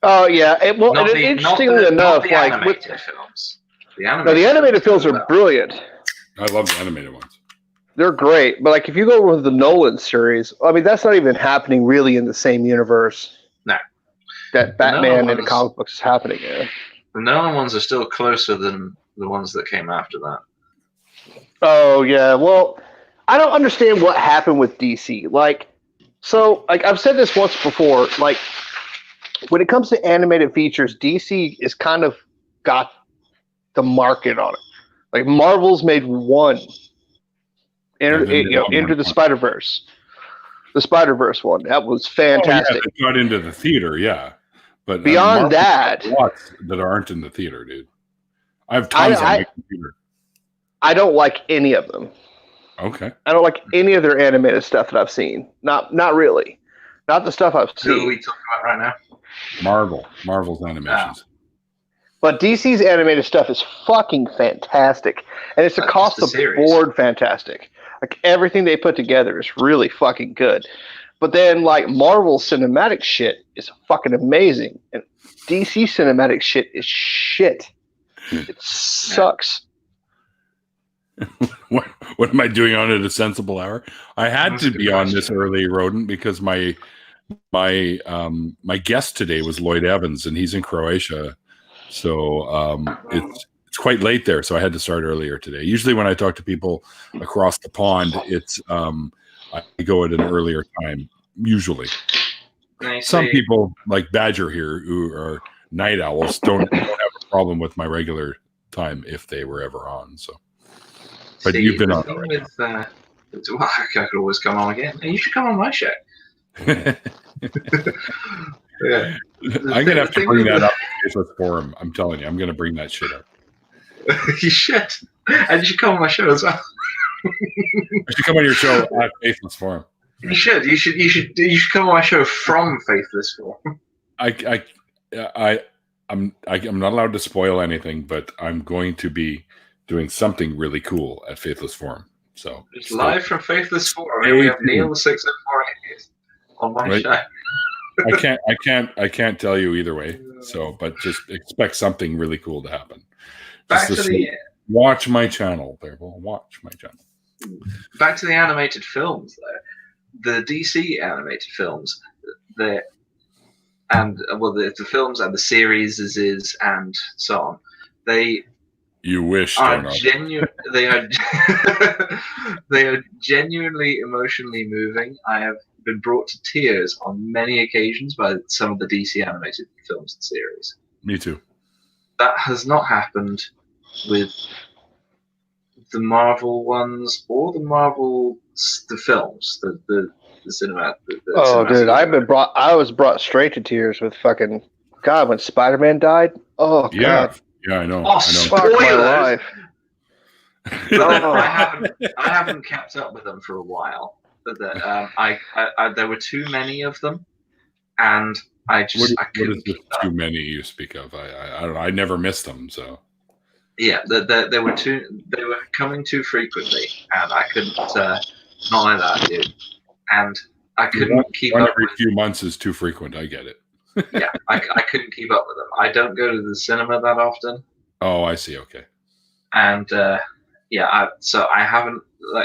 Oh yeah, interestingly enough, the like animated films. The animated films are brilliant. I love the animated ones. They're great, but like if you go with the Nolan series, I mean that's not even happening really in the same universe. No, that Batman in the comic books is happening in. The Nolan ones are still closer than the ones that came after that. Oh yeah, well, I don't understand what happened with DC. Like I've said this once before. Like when it comes to animated features, DC is kind of got the market on it. Like Marvel's made one. Into the Spider-Verse. The Spider-Verse one. That was fantastic. Oh, yeah, it got into the theater, yeah. But beyond that, lots that aren't in the theater, dude. I have tons on my computer. I don't like any of them. Okay. I don't like any of their animated stuff that I've seen. Not really. Not the stuff I've seen. Who are we talking about right now? Marvel's animations. But DC's animated stuff is fucking fantastic. And it's across the board fantastic. Like everything they put together is really fucking good. But then like Marvel's cinematic shit is fucking amazing. And DC cinematic shit is shit. It sucks. What am I doing on at a sensible hour? I had That's to a good be on question. this early, Rodent, because my guest today was Lloyd Evans, and he's in Croatia, so it's quite late there. So I had to start earlier today. Usually, when I talk to people across the pond, it's I go at an earlier time. Usually, some people like Badger here, who are night owls, don't have a problem with my regular time if they were ever on. So, but you've been on already. Well, I could always come on again. You should come on my show. Yeah. I'm gonna have to bring that up in Faithless Forum. I'm telling you, I'm gonna bring that shit up. You should. And you should come on my show as well. I should come on your show at Faithless Forum. You should. You should come on my show from Faithless Forum. I'm not allowed to spoil anything, but I'm going to be doing something really cool at Faithless Forum. So it's live from Faithless Forum. And we have Neil the 604 Atheist on my show. I can't tell you either way. So, but just expect something really cool to happen. Watch my channel, there. Watch my channel. Back to the animated films, though. The DC animated films, the films and the series and so on. You wish are genuine. They are they are genuinely emotionally moving. I have been brought to tears on many occasions by some of the DC animated films and series. Me too. That has not happened with the Marvel ones or the films, the cinema. Dude, I was brought straight to tears with fucking God when Spider-Man died. Oh God. Yeah, I know. Oh, Fuck my life. I haven't kept up with them for a while. But there were too many of them, and I just what is the too many you speak of? I don't know. I never missed them, so. Yeah, there were two. They were coming too frequently, and I couldn't. Not like that, dude. And I couldn't keep up. Every few months is too frequent. I get it. Yeah, I couldn't keep up with them. I don't go to the cinema that often. Oh, I see. Okay. And so I haven't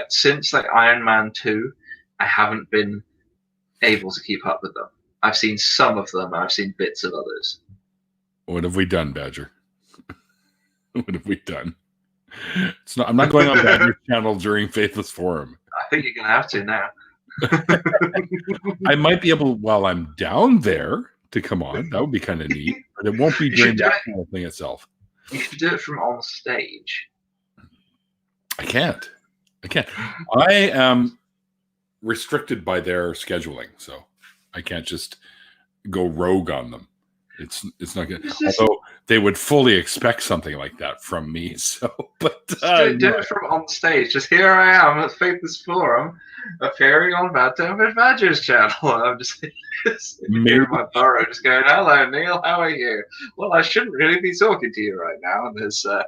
since Iron Man 2, I haven't been able to keep up with them. I've seen some of them. I've seen bits of others. What have we done, Badger? What have we done? It's not. I'm not going on Badger's channel during Faithless Forum. I think you're gonna have to now. I might be able, while I'm down there, to come on. That would be kind of neat, but it won't be during the actual thing itself. You should do it from on stage. I can't. I am restricted by their scheduling, so I can't just go rogue on them. It's not good. Although they would fully expect something like that from me. So, but do it from on stage. Just here I am at Faithless Forum, appearing on Bad Time with Badger's channel. I'm just here in my burrow, just going, "Hello, Neil. How are you?" Well, I shouldn't really be talking to you right now. And there's all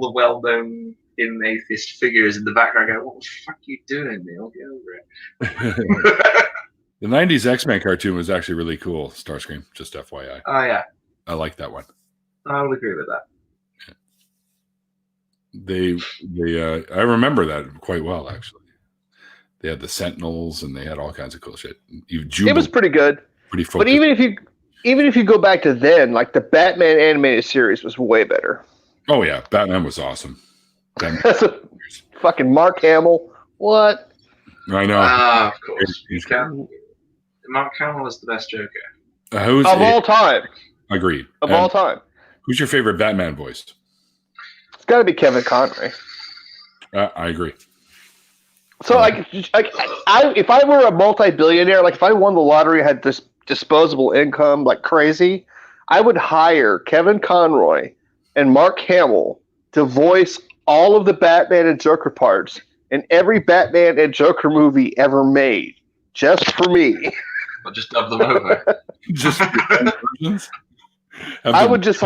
the well-known atheist figures in the background going, "What the fuck are you doing, Neil? Get over it." The 90s X-Men cartoon was actually really cool, Starscream, just FYI. Oh, yeah. I like that one. I would agree with that. I remember that quite well, actually. They had the Sentinels, and they had all kinds of cool shit. It was pretty good. Pretty focused. But even if you go back to then, like the Batman animated series was way better. Oh, yeah. Batman was awesome. That's a fucking Mark Hamill. What? I know. Of course. Mark Hamill is the best Joker. Of all time. Agreed. Of all time. Who's your favorite Batman voice? It's got to be Kevin Conroy. I agree. So, if I were a multi-billionaire, like if I won the lottery, had this disposable income like crazy, I would hire Kevin Conroy and Mark Hamill to voice all of the Batman and Joker parts in every Batman and Joker movie ever made, just for me. I'll just dub them over. Just versions? I would just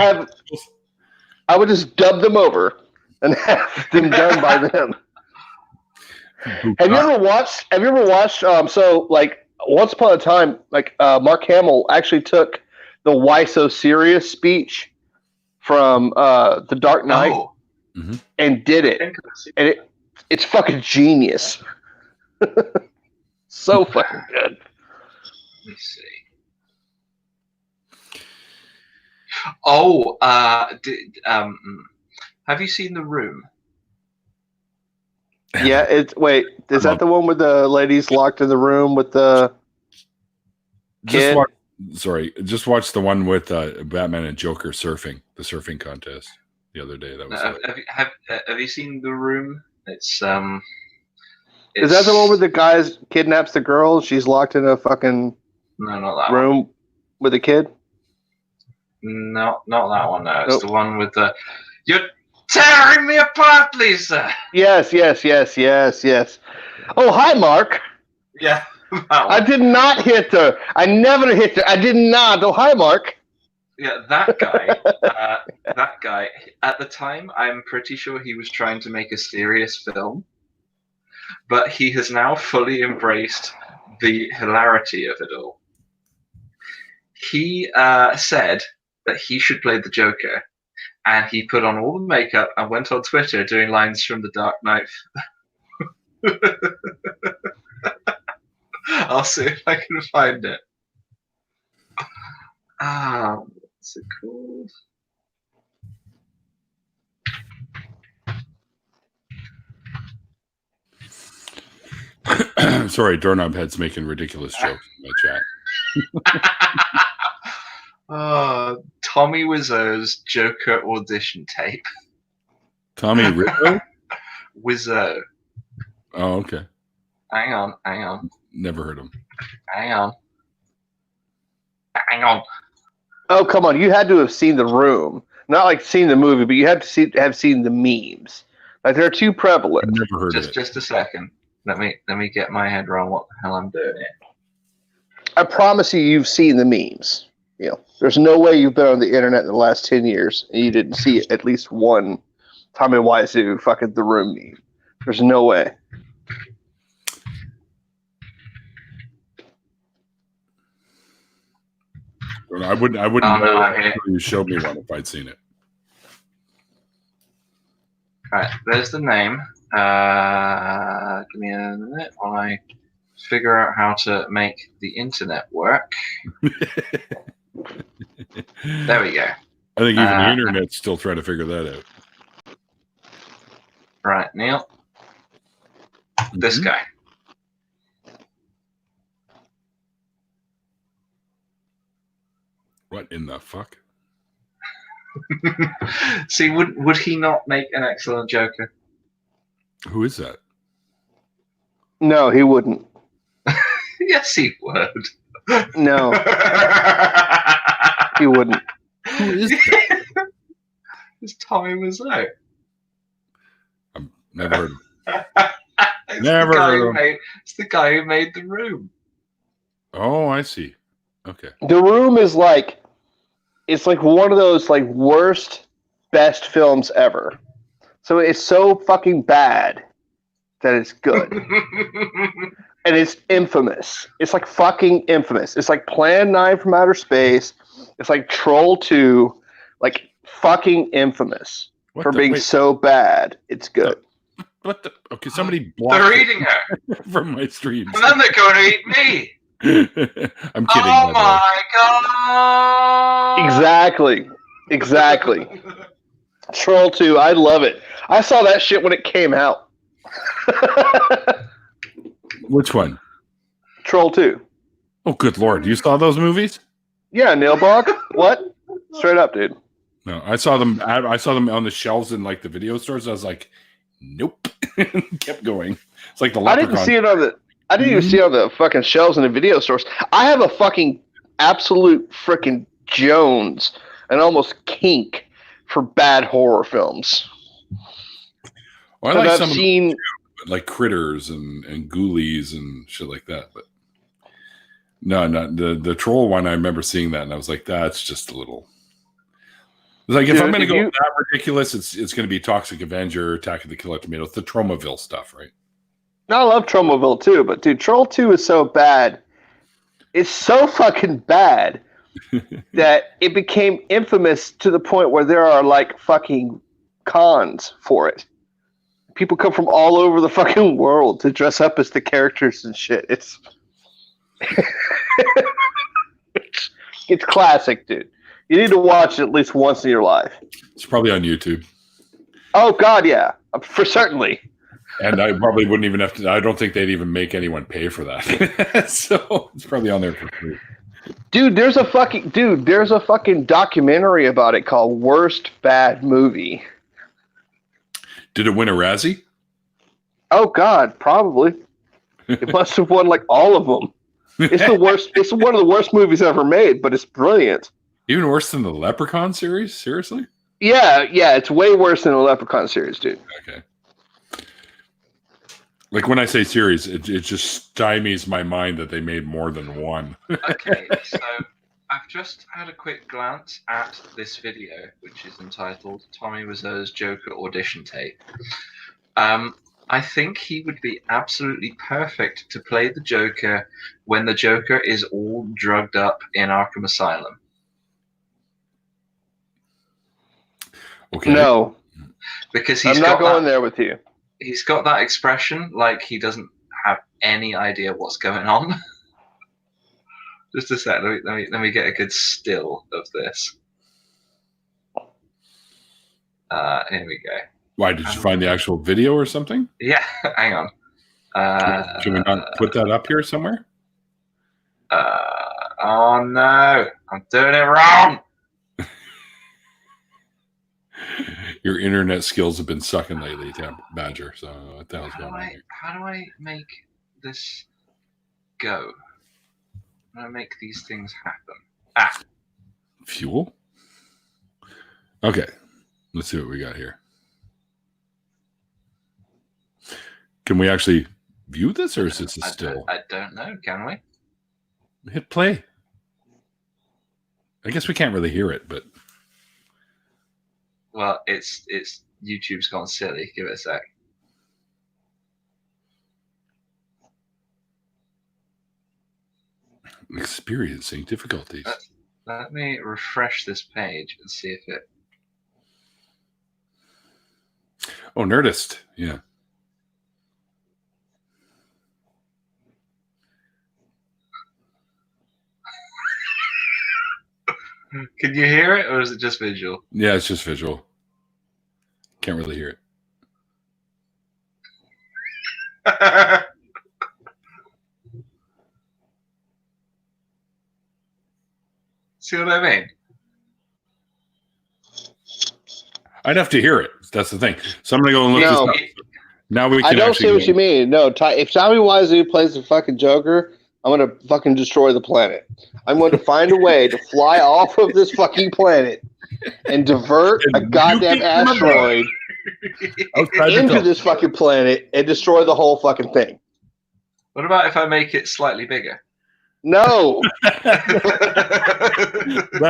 dub them over and have them done by them. Have you ever watched? So, like, once upon a time, like Mark Hamill actually took the "Why So Serious" speech from The Dark Knight. Oh, and did it, and it's fucking genius. So fucking good. Let me see. Oh, have you seen The Room? Yeah, wait, is that the one where the lady's locked in the room with the kid? Just watch the one with Batman and Joker surfing, the surfing contest the other day. That was have you seen The Room? Is that the one where the guy kidnaps the girl and she's locked in a fucking room with a kid? No, not that one. No, it's the one with the "You're tearing me apart, Lisa." Yes. Oh, hi, Mark. Yeah. I did not hit her. I never hit her. I did not. Oh, hi, Mark. Yeah, that guy. That guy. At the time, I'm pretty sure he was trying to make a serious film, but he has now fully embraced the hilarity of it all. He said that he should play the Joker, and he put on all the makeup and went on Twitter doing lines from The Dark Knight. I'll see if I can find it. What's it called? Sorry, Doorknob Head's making ridiculous jokes in my chat. Tommy Wiseau's Joker audition tape. Tommy Wiseau? Wiseau. Oh, okay. Hang on. Never heard him. Hang on. Oh, come on. You had to have seen The Room. Not like seen the movie, but you had to have seen the memes. Like, they're too prevalent. I've never heard of it. Just a second. Let me get my head around what the hell I'm doing here. I promise you've seen the memes. There's no way you've been on the internet in the last 10 years and you didn't see at least one Tommy Wiseau fucking The Room meme. There's no way. I wouldn't know if you showed me one if I'd seen it. All right, there's the name. Give me a minute while I figure out how to make the internet work. There we go. I think even the internet's still trying to figure that out. Right, Neil. This guy. What in the fuck? See, would he not make an excellent Joker? Who is that? No, he wouldn't. Yes, he would. No, he wouldn't. Who is that? It's Tommy Wiseau. I've never heard of him. It's the guy who made The Room. Oh, I see. Okay. The Room is it's like one of those worst, best films ever. So it's so fucking bad that it's good. And it's infamous. It's like fucking infamous. It's like Plan 9 from Outer Space. It's like Troll 2. Like fucking infamous for being so bad. It's good. What the? Okay, somebody blocked. They're eating her from my streams. And then they're going to eat me. I'm kidding. Oh my god! Exactly. Troll 2, I love it. I saw that shit when it came out. Which one? Troll 2. Oh, good lord! You saw those movies? Yeah, Nailbog. What? Straight up, dude. No, I saw them. I saw them on the shelves in the video stores. I was like, nope. Kept going. It's like the Leprechaun. I didn't even see it on the fucking shelves in the video stores. I have a fucking absolute freaking Jones and almost kink for bad horror films. Well, I like some seen like Critters and Ghoulies and shit like that, but no, the Troll one. I remember seeing that, and I was like, that's just a little. It's like, if I'm going to go that ridiculous, it's going to be Toxic Avenger, Attack of the Killer Tomatoes, the Tromaville stuff, right? I love Tromaville too, but dude, Troll 2 is so bad. It's so fucking bad. That it became infamous to the point where there are fucking cons for it. People come from all over the fucking world to dress up as the characters and shit. It's it's classic, dude. You need to watch it at least once in your life. It's probably on YouTube. Oh God, yeah, for certainly. And I probably wouldn't even have to. I don't think they'd even make anyone pay for that. So it's probably on there for free. Dude, there's a fucking documentary about it called Worst Bad Movie. Did it win a Razzie? Oh God, probably. It must have won like all of them. It's the worst. It's one of the worst movies ever made, but it's brilliant. Even worse than the Leprechaun series? Seriously? Yeah, it's way worse than the Leprechaun series, dude. Okay. Like when I say series, it just stymies my mind that they made more than one. Okay, so I've just had a quick glance at this video, which is entitled Tommy Wiseau's Joker Audition Tape. I think he would be absolutely perfect to play the Joker when the Joker is all drugged up in Arkham Asylum. Okay. No, Because I'm not going there with you. He's got that expression like he doesn't have any idea what's going on. Just a sec. Let me get a good still of this. Here we go. Why, did you find the actual video or something? Yeah, hang on. Should we not put that up here somewhere? Oh no, I'm doing it wrong. Your internet skills have been sucking lately, Badger. So what the hell's going on here? How do I make this go? How do I make these things happen? Fuel? Okay. Let's see what we got here. Can we actually view this, or is this a still? I don't know. Can we? Hit play. I guess we can't really hear it, but Well, it's YouTube's gone silly. Give it a sec. experiencing difficulties. Let me refresh this page and see if it. Oh, Nerdist. Yeah. Can you hear it, or is it just visual? Yeah, it's just visual. Can't really hear it. See what I mean? I'd have to hear it. That's the thing. So I'm gonna go and look No. this up. Now we can. I don't actually see what go- you mean. No, if Tommy Wiseau plays the fucking Joker, I'm going to fucking destroy the planet. I'm going to find a way to fly off of this fucking planet and divert a goddamn asteroid into this fucking planet and destroy the whole fucking thing. What about if I make it slightly bigger? No. That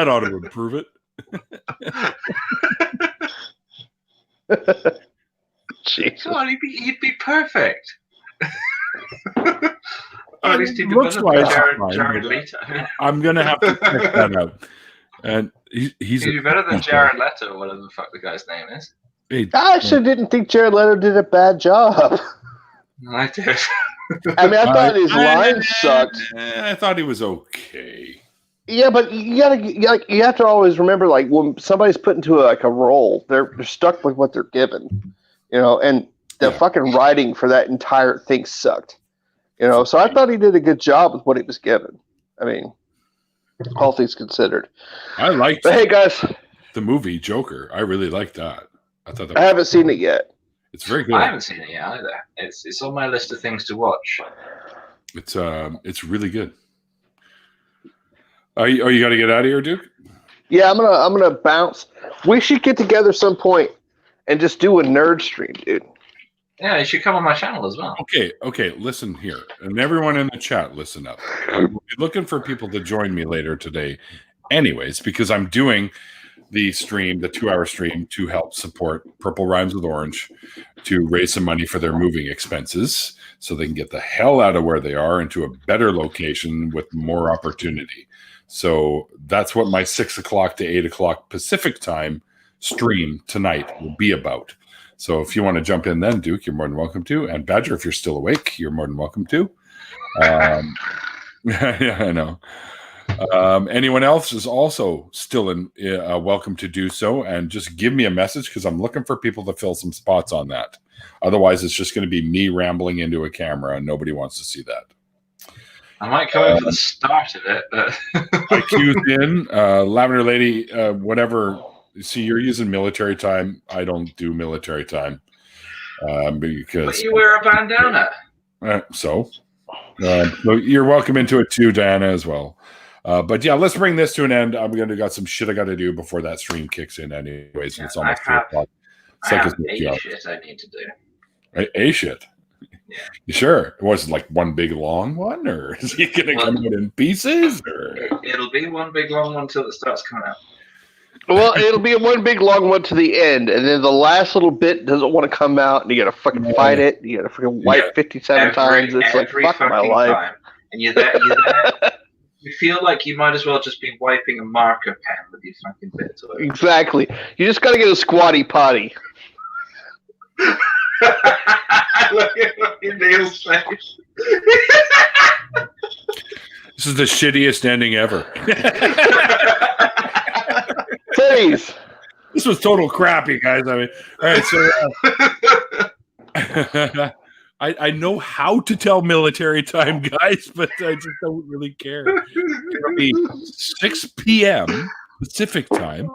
ought to improve it. Jesus. God, he'd be perfect. Or at least he'd be Looks better wise, than fine, Jared but Leto. I'm gonna have to check that out. And he's He'd be better than Jared Leto, or whatever the fuck the guy's name is. I actually didn't think Jared Leto did a bad job. I did. I mean, I thought his lines sucked. I thought he was okay. Yeah, but you have to always remember, like, when somebody's put into a role, they're stuck with what they're given, and the fucking writing for that entire thing sucked, So I thought he did a good job with what he was given. I mean, all things considered. I liked But hey, guys, the movie Joker. I really liked that. I thought that I haven't seen it yet. it's very good. I haven't seen it yet either. It's on my list of things to watch. It's really good. Are you got to get out of here, Duke? Yeah, I'm gonna bounce. We should get together some point and just do a nerd stream, dude. Yeah, you should come on my channel as well. Okay. Listen here, and everyone in the chat, listen up. We'll be looking for people to join me later today, anyways, because I'm doing the stream, the 2-hour stream, to help support Purple Rhymes with Orange, to raise some money for their moving expenses, so they can get the hell out of where they are into a better location with more opportunity. So that's what my 6 o'clock to 8 o'clock Pacific time stream tonight will be about. So if you want to jump in then, Duke, you're more than welcome to. And Badger, if you're still awake, you're more than welcome to. Yeah, I know. Anyone else is also still welcome to do so, and just give me a message because I'm looking for people to fill some spots on that. Otherwise, it's just going to be me rambling into a camera, and nobody wants to see that. I might come in for the start of it, but IQ's in. Lavender Lady, whatever. See, you're using military time. I don't do military time because. But you wear a bandana. So you're welcome into it too, Diana, as well. But yeah, let's bring this to an end. I'm gonna got some shit I got to do before that stream kicks in, anyways. And it's almost 2 o'clock. I have a shit I need to do. A shit. Yeah. You sure? It wasn't like one big long one, or is it gonna come out in pieces? Or it'll be one big long one until it starts coming out. Well, it'll be one big long one to the end, and then the last little bit doesn't want to come out, and you gotta fucking fight it. You gotta freaking wipe 57 times. It's like fuck my life. Time. And you're there. You feel like you might as well just be wiping a marker pen with these fucking bits. Exactly. You just gotta get a squatty potty. Look at Neil's face. this is the shittiest ending ever. Please. This was total crappy, guys. I mean, all right, so I know how to tell military time, guys, but I just don't really care. It'll be 6 p.m. Pacific time,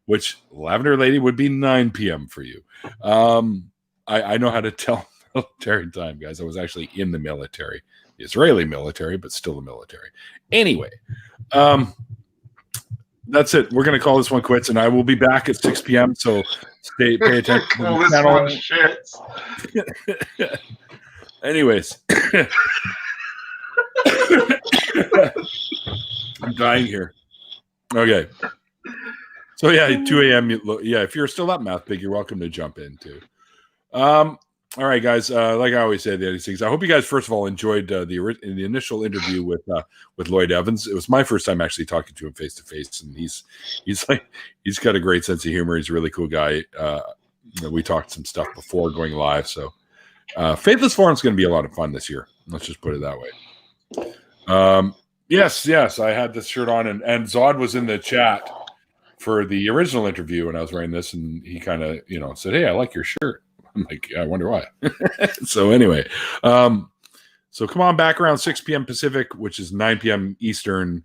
which Lavender Lady would be 9 p.m. for you. I know how to tell military time, guys. I was actually in the military, the Israeli military, but still the military. Anyway, that's it. We're going to call this one quits, and I will be back at 6 p.m. So pay attention to the channel. Shit. Anyways, I'm dying here. Okay. So yeah, 2 a.m. Yeah, if you're still up, Math Big, you're welcome to jump in too. All right, guys. Like I always say, these things. I hope you guys, first of all, enjoyed the initial interview with Lloyd Evans. It was my first time actually talking to him face to face, and he's got a great sense of humor. He's a really cool guy. We talked some stuff before going live, so Faithless Forum is going to be a lot of fun this year. Let's just put it that way. Yes, I had this shirt on, and Zod was in the chat for the original interview, and I was wearing this, and he kind of said, "Hey, I like your shirt." I'm like, I wonder why. So anyway, so come on back around 6 p.m. Pacific, which is 9 p.m. Eastern,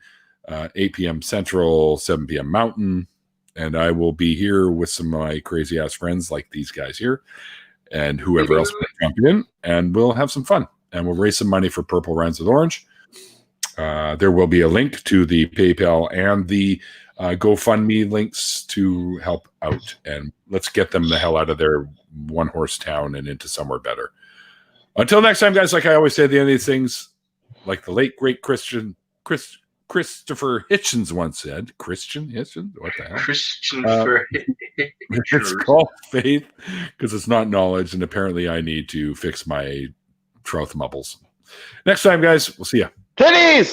8 p.m. Central, 7 p.m. Mountain. And I will be here with some of my crazy ass friends like these guys here and whoever else will jump in, and we'll have some fun. And we'll raise some money for Purple Rhymes with Orange. There will be a link to the PayPal and the GoFundMe links to help out. And let's get them the hell out of their one-horse town and into somewhere better. Until next time, guys, like I always say at the end of these things, like the late, great Christopher Hitchens once said, Christian Hitchens? What the hell? Christopher It's called faith because it's not knowledge, and apparently I need to fix my troth mubbles. Next time, guys, we'll see ya. Titties!